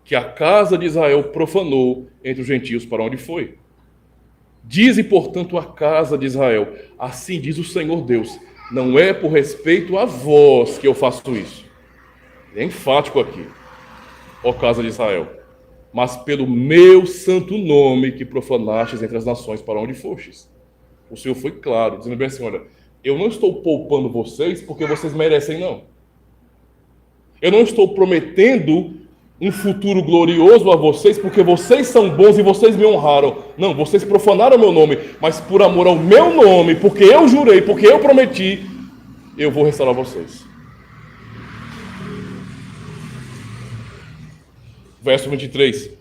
Que a casa de Israel profanou entre os gentios para onde foi. Dize, portanto, a casa de Israel, assim diz o Senhor Deus, não é por respeito a vós que eu faço isso. É enfático aqui, ó casa de Israel, mas pelo meu santo nome que profanastes entre as nações para onde fostes. O Senhor foi claro, dizendo bem assim, olha, eu não estou poupando vocês porque vocês merecem, não. Eu não estou prometendo um futuro glorioso a vocês, porque vocês são bons e vocês me honraram. Não, vocês profanaram meu nome, mas por amor ao meu nome, porque eu jurei, porque eu prometi, eu vou restaurar vocês. Verso 23.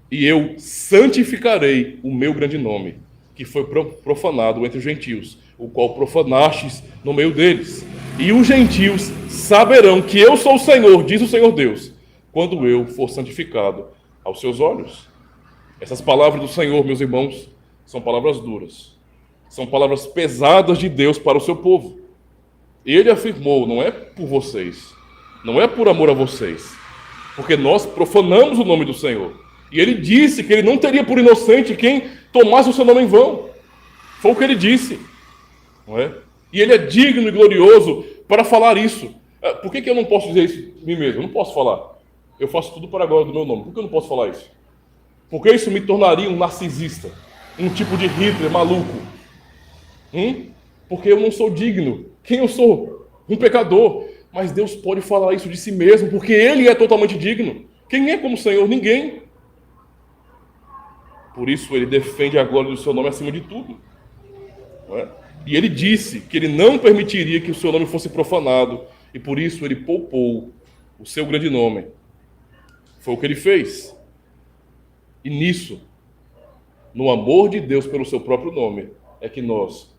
E eu santificarei o meu grande nome, que foi profanado entre os gentios, o qual profanastes no meio deles. E os gentios saberão que eu sou o Senhor, diz o Senhor Deus, quando eu for santificado aos seus olhos. Essas palavras do Senhor, meus irmãos, são palavras duras. São palavras pesadas de Deus para o seu povo. Ele afirmou, não é por vocês, não é por amor a vocês, porque nós profanamos o nome do Senhor. E ele disse que ele não teria por inocente quem tomasse o seu nome em vão. Foi o que ele disse, não é? E ele é digno e glorioso para falar isso. Por que eu não posso dizer isso de mim mesmo? Eu não posso falar. Eu faço tudo para a glória do meu nome. Por que eu não posso falar isso? Porque isso me tornaria um narcisista, um tipo de Hitler maluco. Porque eu não sou digno. Quem eu sou? Um pecador. Mas Deus pode falar isso de si mesmo, porque Ele é totalmente digno. Quem é como o Senhor? Ninguém. Por isso Ele defende a glória do seu nome acima de tudo. Não é? E Ele disse que Ele não permitiria que o seu nome fosse profanado, e por isso Ele poupou o seu grande nome. Foi o que Ele fez. E nisso, no amor de Deus pelo seu próprio nome, é que nós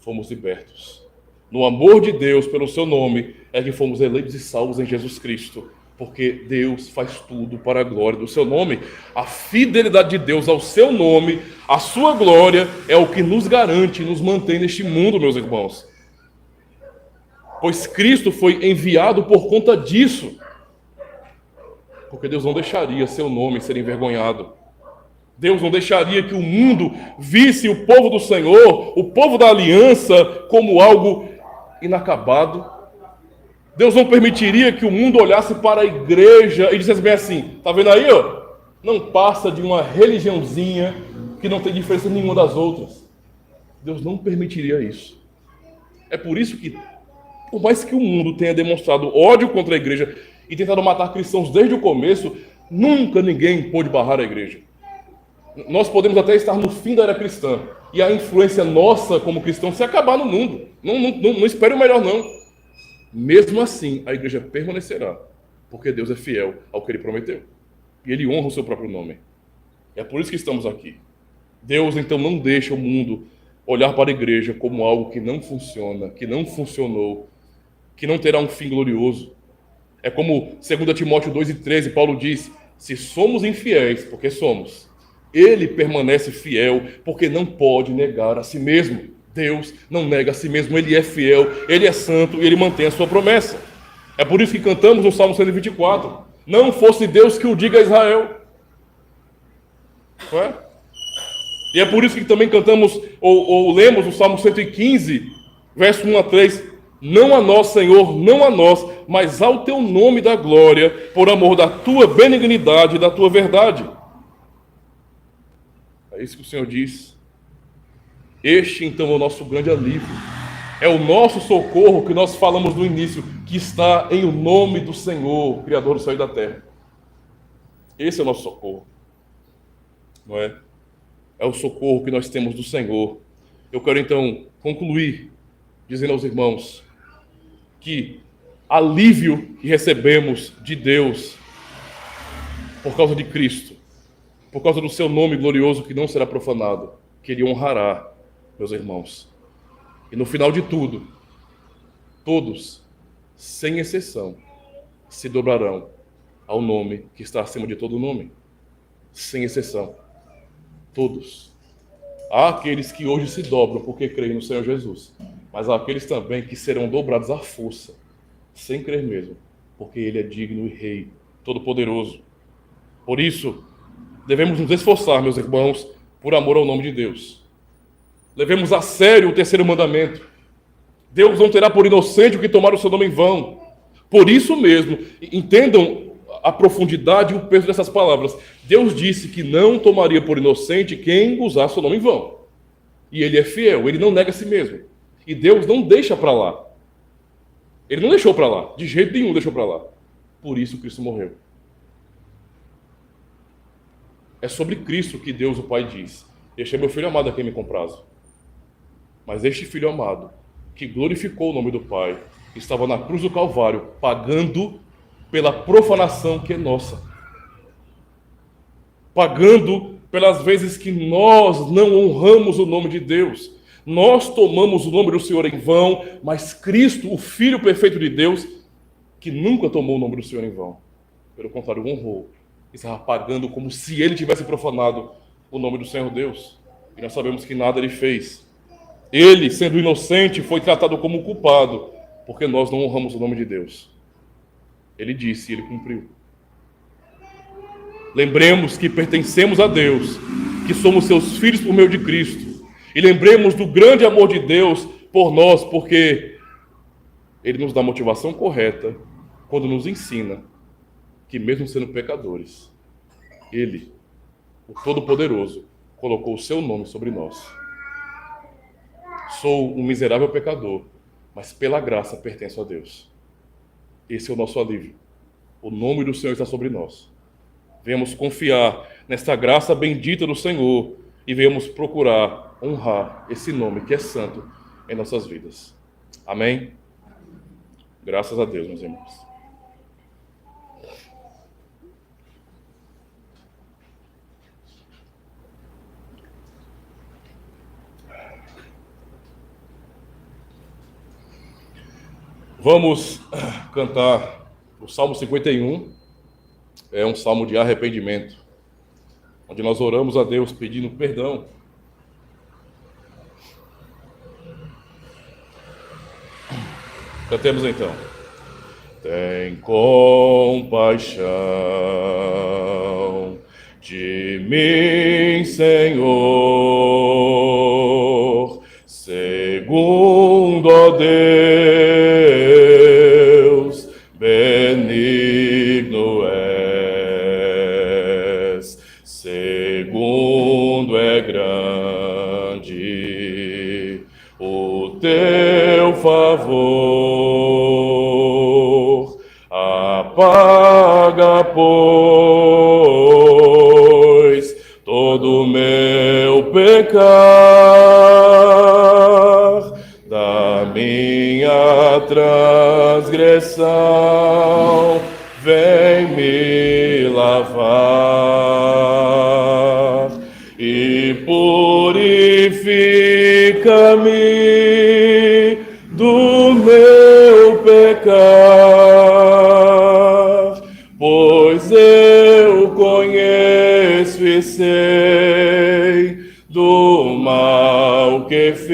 fomos libertos. No amor de Deus pelo seu nome, é que fomos eleitos e salvos em Jesus Cristo. Porque Deus faz tudo para a glória do seu nome. A fidelidade de Deus ao seu nome, a sua glória, é o que nos garante e nos mantém neste mundo, meus irmãos. Pois Cristo foi enviado por conta disso. Porque Deus não deixaria seu nome ser envergonhado. Deus não deixaria que o mundo visse o povo do Senhor, o povo da aliança, como algo inacabado. Deus não permitiria que o mundo olhasse para a igreja e dissesse bem assim, tá vendo aí, ó? Não passa de uma religiãozinha que não tem diferença nenhuma das outras. Deus não permitiria isso. É por isso que, por mais que o mundo tenha demonstrado ódio contra a igreja e tentado matar cristãos desde o começo, nunca ninguém pôde barrar a igreja. Nós podemos até estar no fim da era cristã e a influência nossa como cristãos se acabar no mundo. Não espere o melhor, não. Mesmo assim, a igreja permanecerá, porque Deus é fiel ao que Ele prometeu. E Ele honra o seu próprio nome. É por isso que estamos aqui. Deus, então, não deixa o mundo olhar para a igreja como algo que não funciona, que não funcionou, que não terá um fim glorioso. É como 2 Timóteo 2:13, Paulo diz, se somos infiéis, porque somos, Ele permanece fiel, porque não pode negar a si mesmo. Deus não nega a si mesmo, Ele é fiel, Ele é santo e Ele mantém a sua promessa. É por isso que cantamos no Salmo 124, não fosse Deus que o diga a Israel. Não é? E é por isso que também cantamos, ou lemos o Salmo 115, verso 1 a 3, não a nós, Senhor, não a nós, mas ao Teu nome da glória, por amor da Tua benignidade e da Tua verdade. É isso que o Senhor diz. Este, então, é o nosso grande alívio. É o nosso socorro que nós falamos no início, que está em o nome do Senhor, Criador do céu e da terra. Esse é o nosso socorro. Não é? É o socorro que nós temos do Senhor. Eu quero, então, concluir dizendo aos irmãos que alívio que recebemos de Deus por causa de Cristo, por causa do seu nome glorioso que não será profanado, que Ele honrará, meus irmãos. E no final de tudo, todos, sem exceção, se dobrarão ao nome que está acima de todo nome. Sem exceção. Todos. Há aqueles que hoje se dobram porque creem no Senhor Jesus, mas há aqueles também que serão dobrados à força, sem crer mesmo, porque Ele é digno e Rei, todo-poderoso. Por isso, devemos nos esforçar, meus irmãos, por amor ao nome de Deus. Levemos a sério o terceiro mandamento. Deus não terá por inocente o que tomar o seu nome em vão. Por isso mesmo, entendam a profundidade e o peso dessas palavras. Deus disse que não tomaria por inocente quem usar seu nome em vão. E Ele é fiel, Ele não nega a si mesmo. E Deus não deixa para lá. Ele não deixou para lá, de jeito nenhum deixou para lá. Por isso Cristo morreu. É sobre Cristo que Deus, o Pai, diz: este é meu filho amado a quem me comprazo. Mas este filho amado, que glorificou o nome do Pai, estava na cruz do Calvário, pagando pela profanação que é nossa. Pagando pelas vezes que nós não honramos o nome de Deus. Nós tomamos o nome do Senhor em vão, mas Cristo, o Filho perfeito de Deus, que nunca tomou o nome do Senhor em vão, pelo contrário, honrou, estava pagando como se Ele tivesse profanado o nome do Senhor Deus. E nós sabemos que nada Ele fez. Ele, sendo inocente, foi tratado como culpado, porque nós não honramos o nome de Deus. Ele disse e Ele cumpriu. Lembremos que pertencemos a Deus, que somos seus filhos por meio de Cristo, E lembremos do grande amor de Deus por nós, porque Ele nos dá a motivação correta quando nos ensina que, mesmo sendo pecadores, Ele, o Todo-Poderoso, colocou o seu nome sobre nós. Sou um miserável pecador, mas pela graça pertenço a Deus. Esse é o nosso alívio. O nome do Senhor está sobre nós. Venhamos confiar nesta graça bendita do Senhor e venhamos procurar honrar esse nome que é santo em nossas vidas. Amém? Graças a Deus, meus irmãos. Vamos cantar o Salmo 51, é um salmo de arrependimento, onde nós oramos a Deus pedindo perdão. Cantemos então. Tem compaixão de mim, Senhor, segundo a Deus, benigno és, segundo é grande o teu favor, apaga, pois, todo o meu pecar, da minha transgressão, vem me lavar e purifica-me do meu pecar, pois eu conheço e sei do mal que fiz,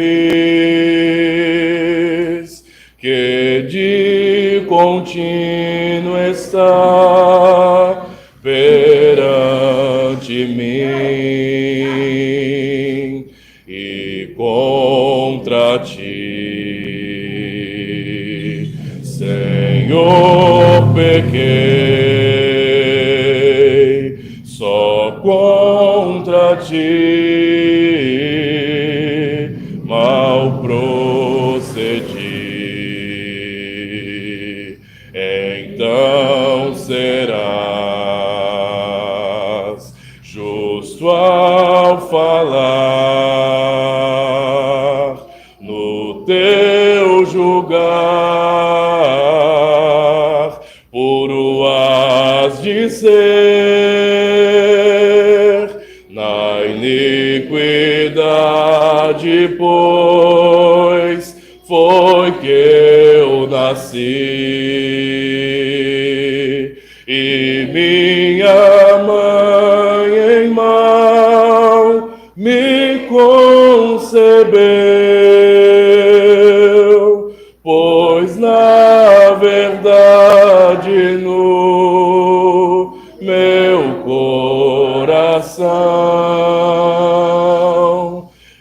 que de contínuo está perante mim e contra ti, Senhor, pequei, só contra ti mal procedi. Então serás justo ao falar, no teu julgar, puro has de ser, na iniquidade, pois foi que eu nasci, e minha mãe em mal me concebeu, pois na verdade no meu coração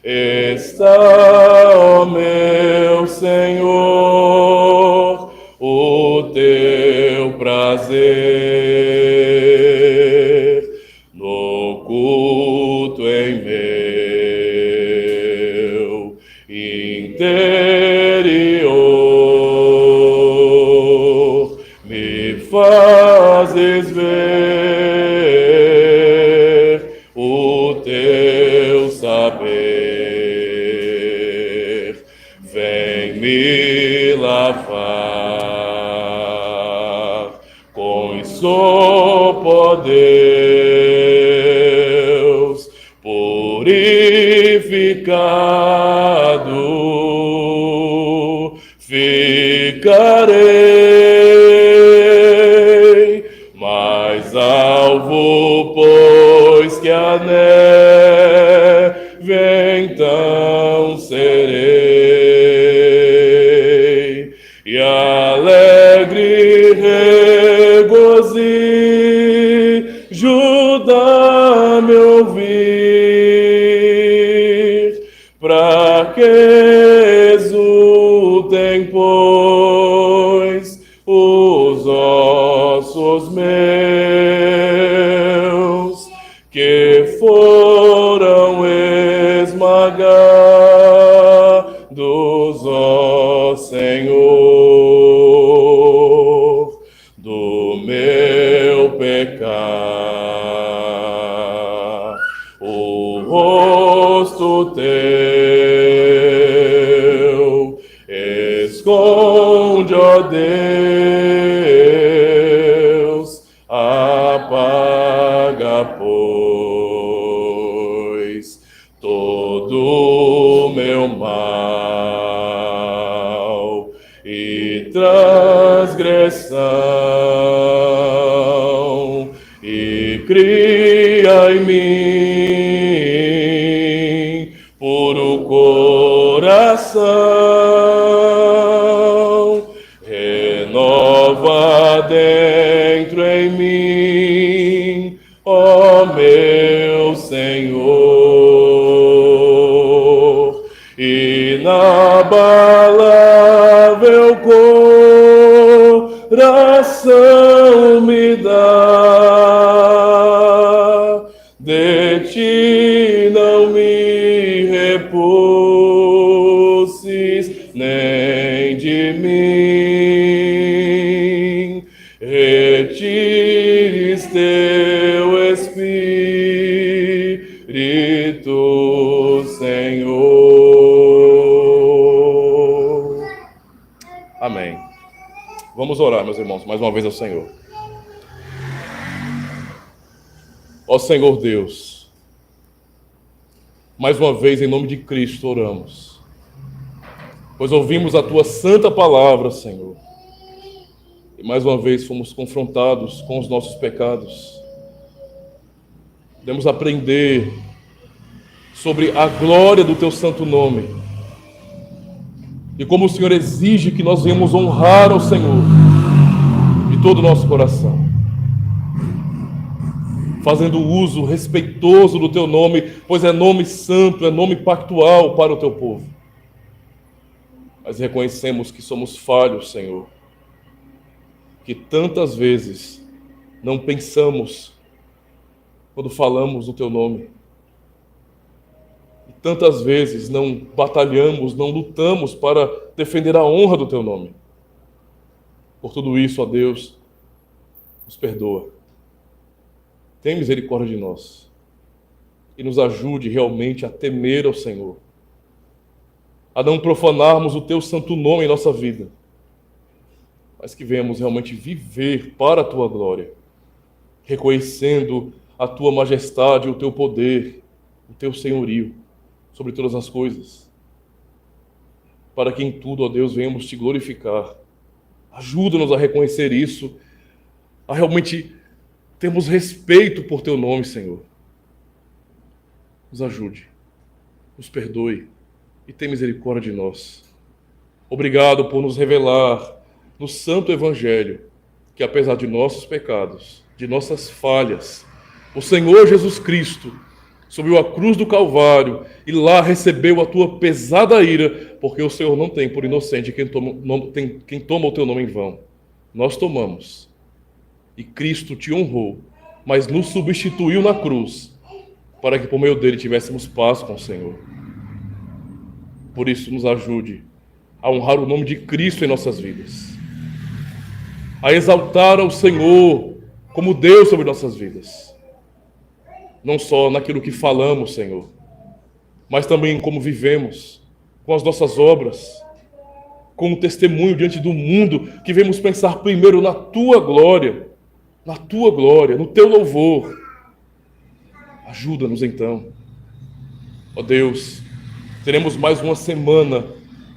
está, ó meu Senhor, o teu prazer no culto em meu interior, me fazes ver o teu saber, vem me lavar com sopo, Deus, purificado ficarei, mais alvo, pois que a neve, então serei, e alegre regozijo dá-me ouvir, pra ossos meus que foram esmagados, ó Senhor, do meu pecar. O rosto teu esconde, ó Deus, apaga, pois, todo meu mal e transgressão, e cria em mim puro coração, renova dentro em mim, ó meu Senhor, inabalável coração me dá, de ti não me repulses, nem de mim retires teu Espírito, Senhor. Amém. Vamos orar, meus irmãos, mais uma vez ao Senhor. Ó Senhor Deus, mais uma vez, em nome de Cristo, oramos, pois ouvimos a Tua santa palavra, Senhor, e mais uma vez fomos confrontados com os nossos pecados. Podemos aprender sobre a glória do Teu santo nome, e como o Senhor exige que nós venhamos honrar ao Senhor de todo o nosso coração, fazendo uso respeitoso do Teu nome, pois é nome santo, é nome pactual para o Teu povo. Mas reconhecemos que somos falhos, Senhor, que tantas vezes não pensamos quando falamos do Teu nome, e tantas vezes não batalhamos, não lutamos para defender a honra do Teu nome. Por tudo isso, ó Deus, nos perdoa. Tem misericórdia de nós e nos ajude realmente a temer ao Senhor, a não profanarmos o Teu santo nome em nossa vida, mas que venhamos realmente viver para a Tua glória, reconhecendo a Tua majestade, o Teu poder, o Teu senhorio sobre todas as coisas, para que em tudo, ó Deus, venhamos Te glorificar. Ajuda-nos a reconhecer isso, a realmente termos respeito por Teu nome, Senhor. Nos ajude, nos perdoe e tenha misericórdia de nós. Obrigado por nos revelar no Santo Evangelho que, apesar de nossos pecados, de nossas falhas, o Senhor Jesus Cristo subiu a cruz do Calvário e lá recebeu a Tua pesada ira, porque o Senhor não tem por inocente quem toma o Teu nome em vão. Nós tomamos. E Cristo Te honrou, mas nos substituiu na cruz, para que por meio dele tivéssemos paz com o Senhor. Por isso, nos ajude a honrar o nome de Cristo em nossas vidas, a exaltar ao Senhor como Deus sobre nossas vidas, não só naquilo que falamos, Senhor, mas também em como vivemos, com as nossas obras, com o testemunho diante do mundo, que vemos pensar primeiro na Tua glória, no Teu louvor. Ajuda-nos então. Ó Deus, teremos mais uma semana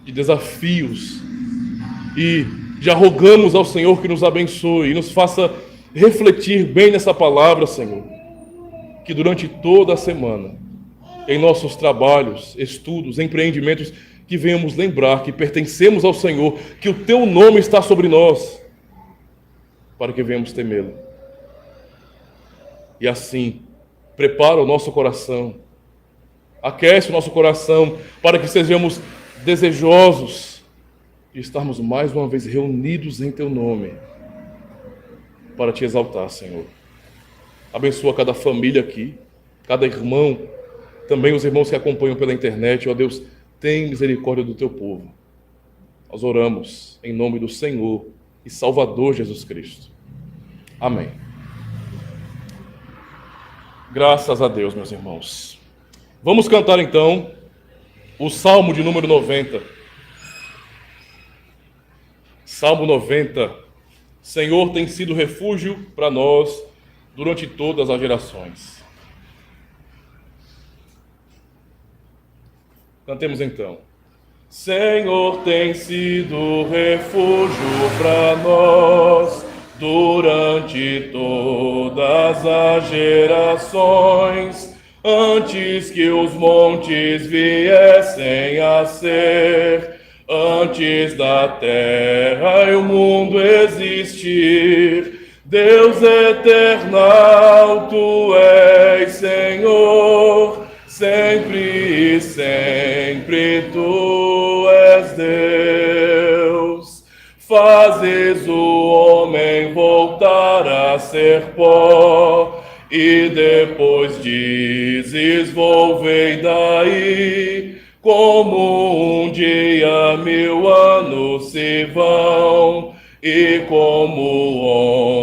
de desafios e já rogamos ao Senhor que nos abençoe e nos faça refletir bem nessa palavra, Senhor. Que durante toda a semana, em nossos trabalhos, estudos, empreendimentos, que venhamos lembrar que pertencemos ao Senhor, que o Teu nome está sobre nós, para que venhamos temê-lo. E assim, prepara o nosso coração, aquece o nosso coração, para que sejamos desejosos de estarmos mais uma vez reunidos em Teu nome, para te exaltar, Senhor. Abençoa cada família aqui, cada irmão, também os irmãos que acompanham pela internet. Ó Deus, tem misericórdia do teu povo. Nós oramos em nome do Senhor e Salvador Jesus Cristo. Amém. Graças a Deus, meus irmãos. Vamos cantar então o Salmo de número 90. Salmo 90. Senhor tem sido refúgio para nós durante todas as gerações. Cantemos então. Senhor tem sido refúgio para nós durante todas as gerações, antes que os montes viessem a ser, antes da terra e o mundo existir. Deus eternal, tu és Senhor, sempre e sempre tu és Deus. Fazes o homem voltar a ser pó, e depois dizes, volvei daí. Como um dia 1000 anos se vão, e como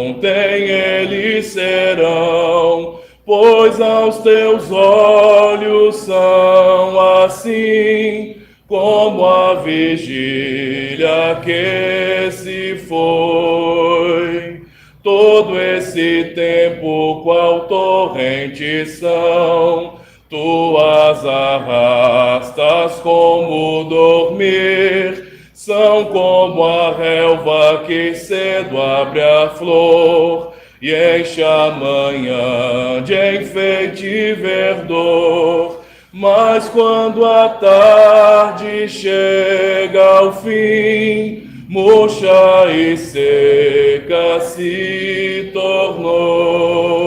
ontem eles serão, pois aos teus olhos são assim, como a vigília que se foi. Todo esse tempo, qual torrentes são, tu as arrastas como dormir, são como a relva que cedo abre a flor e enche a manhã de enfeite e verdor. Mas quando a tarde chega ao fim, murcha e seca se tornou.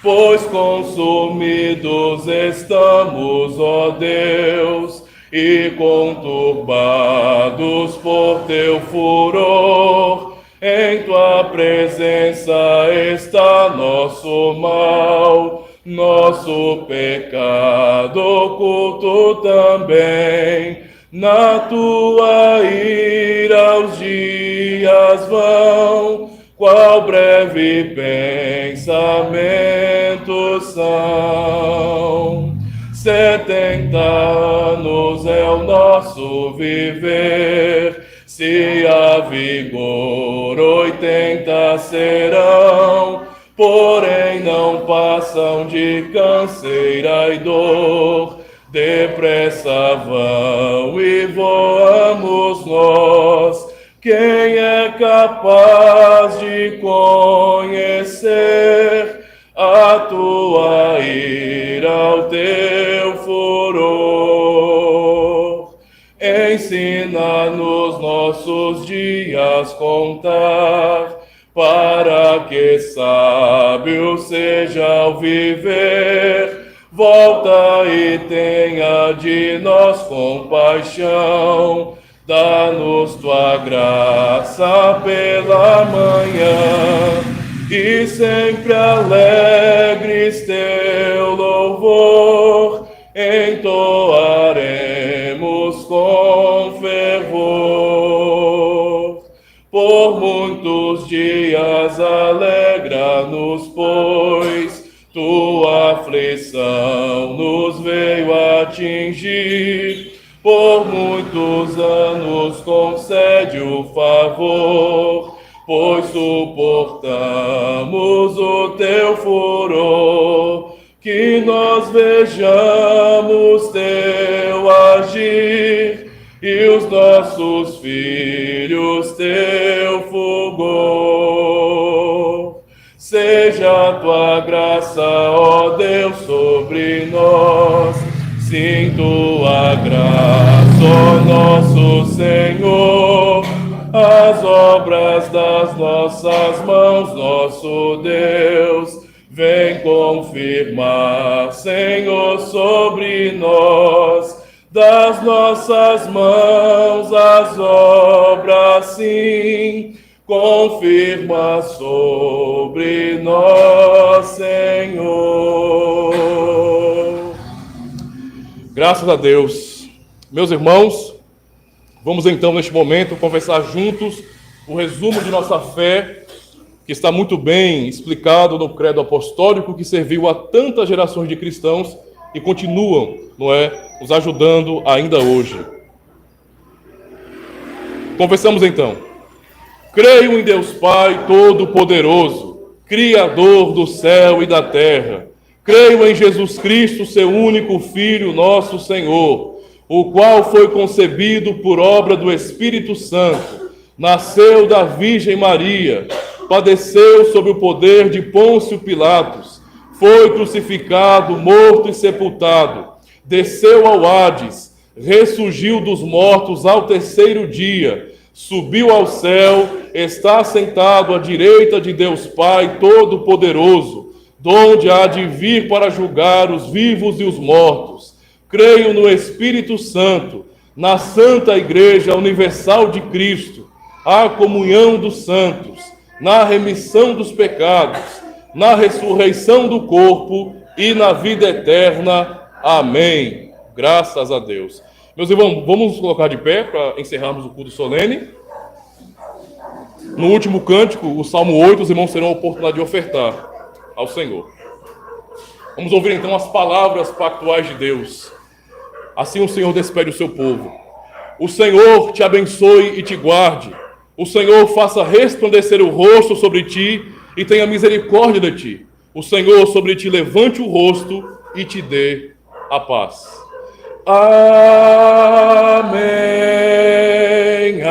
Pois consumidos estamos, ó Deus, e conturbados por teu furor. Em tua presença está nosso mal, nosso pecado oculto também. Na tua ira os dias vão, qual breve pensamento são. 70 anos é o nosso viver, se há vigor 80 serão, porém não passam de canseira e dor. Depressa vão e voamos nós. Quem é capaz de conhecer a tua ira, o teu furor? Ensina-nos nossos dias contar, para que sábio seja o viver. Volta e tenha de nós compaixão, dá-nos tua graça pela manhã, e sempre alegres teu louvor entoaremos com fervor. Por muitos dias alegra-nos, pois tua aflição nos veio atingir. Por muitos anos concede o favor, pois suportamos o teu furor. Que nós vejamos teu agir, e os nossos filhos teu fulgor. Seja a tua graça, ó Deus, sobre nós. Sim, tua graça, ó nosso Senhor, as obras das nossas mãos, nosso Deus, vem confirmar, Senhor, sobre nós, das nossas mãos as obras, sim, confirma sobre nós, Senhor. Graças a Deus. Meus irmãos, vamos então neste momento conversar juntos o resumo de nossa fé, que está muito bem explicado no credo apostólico que serviu a tantas gerações de cristãos e continuam, nos ajudando ainda hoje. Conversamos então. Creio em Deus Pai Todo-Poderoso, Criador do céu e da terra. Creio em Jesus Cristo, seu único Filho, nosso Senhor, o qual foi concebido por obra do Espírito Santo, nasceu da Virgem Maria, padeceu sob o poder de Pôncio Pilatos, foi crucificado, morto e sepultado, desceu ao Hades, ressurgiu dos mortos ao terceiro dia, subiu ao céu, está sentado à direita de Deus Pai Todo-Poderoso, donde há de vir para julgar os vivos e os mortos. Creio no Espírito Santo, na Santa Igreja Universal de Cristo, a comunhão dos santos, na remissão dos pecados, na ressurreição do corpo e na vida eterna. Amém. Graças a Deus. Meus irmãos, vamos nos colocar de pé para encerrarmos o culto solene. No último cântico, o Salmo 8, os irmãos terão a oportunidade de ofertar ao Senhor. Vamos ouvir então as palavras pactuais de Deus. Assim o Senhor despede o seu povo. O Senhor te abençoe e te guarde. O Senhor faça resplandecer o rosto sobre ti e tenha misericórdia de ti. O Senhor sobre ti levante o rosto e te dê a paz. Amém, amém,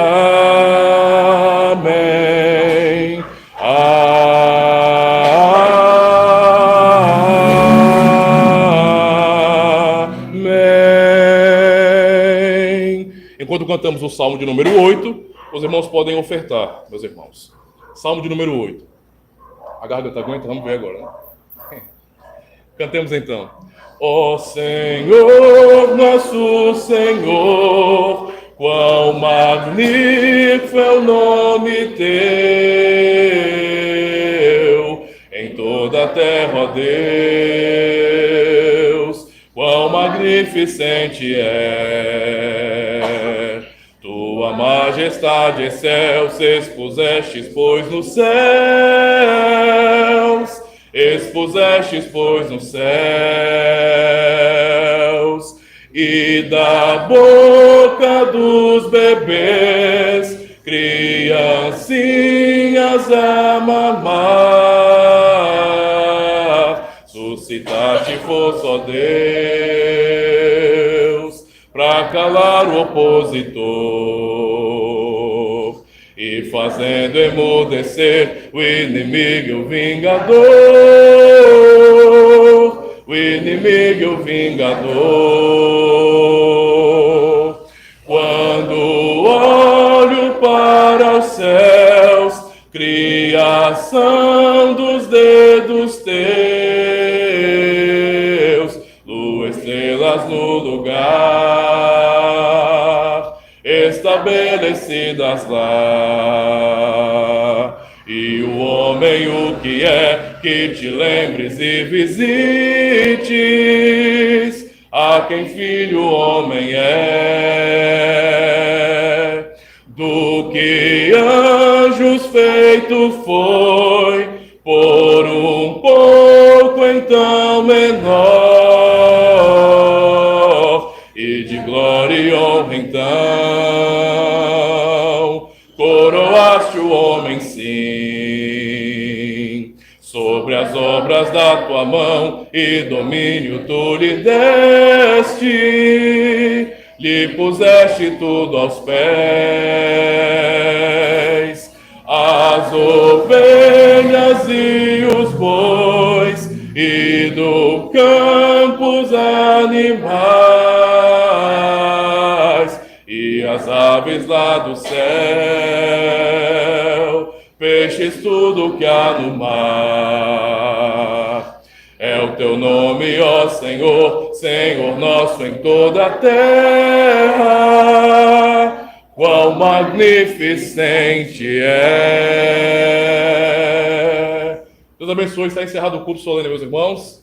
amém. Enquanto cantamos o Salmo de número 8, os irmãos podem ofertar, meus irmãos. Salmo de número 8. A garganta aguenta? Vamos ver agora, né? Cantemos então. Ó Senhor, nosso Senhor, quão magnífico é o nome teu, em toda a terra, ó Deus, quão magnificente é. Tua majestade em céus expusestes, pois nos céus, expusestes, pois nos céus, e da boca dos bebês, criancinhas a mamar, suscitaste força, ó Deus, para calar o opositor, e fazendo emudecer o inimigo e o vingador, o inimigo e o vingador. Quando olho para os céus, criação dos dedos teus, lua, estrelas no lugar, estabelecidas lá, e o homem o que é, que te lembres e visites, a quem filho homem é, do que anjos feito foi, por um pouco então menor, e de glória e honra então coroaste o homem, sim, sobre as obras da tua mão e domínio tu lhe deste, lhe puseste tudo aos pés, as ovelhas e os bois, e do campo os animais, e as aves lá do céu, peixes tudo que há no mar. É o teu nome, ó Senhor, Senhor nosso em toda a terra. quão magnificente é. Deus abençoe, está encerrado o culto solene, meus irmãos.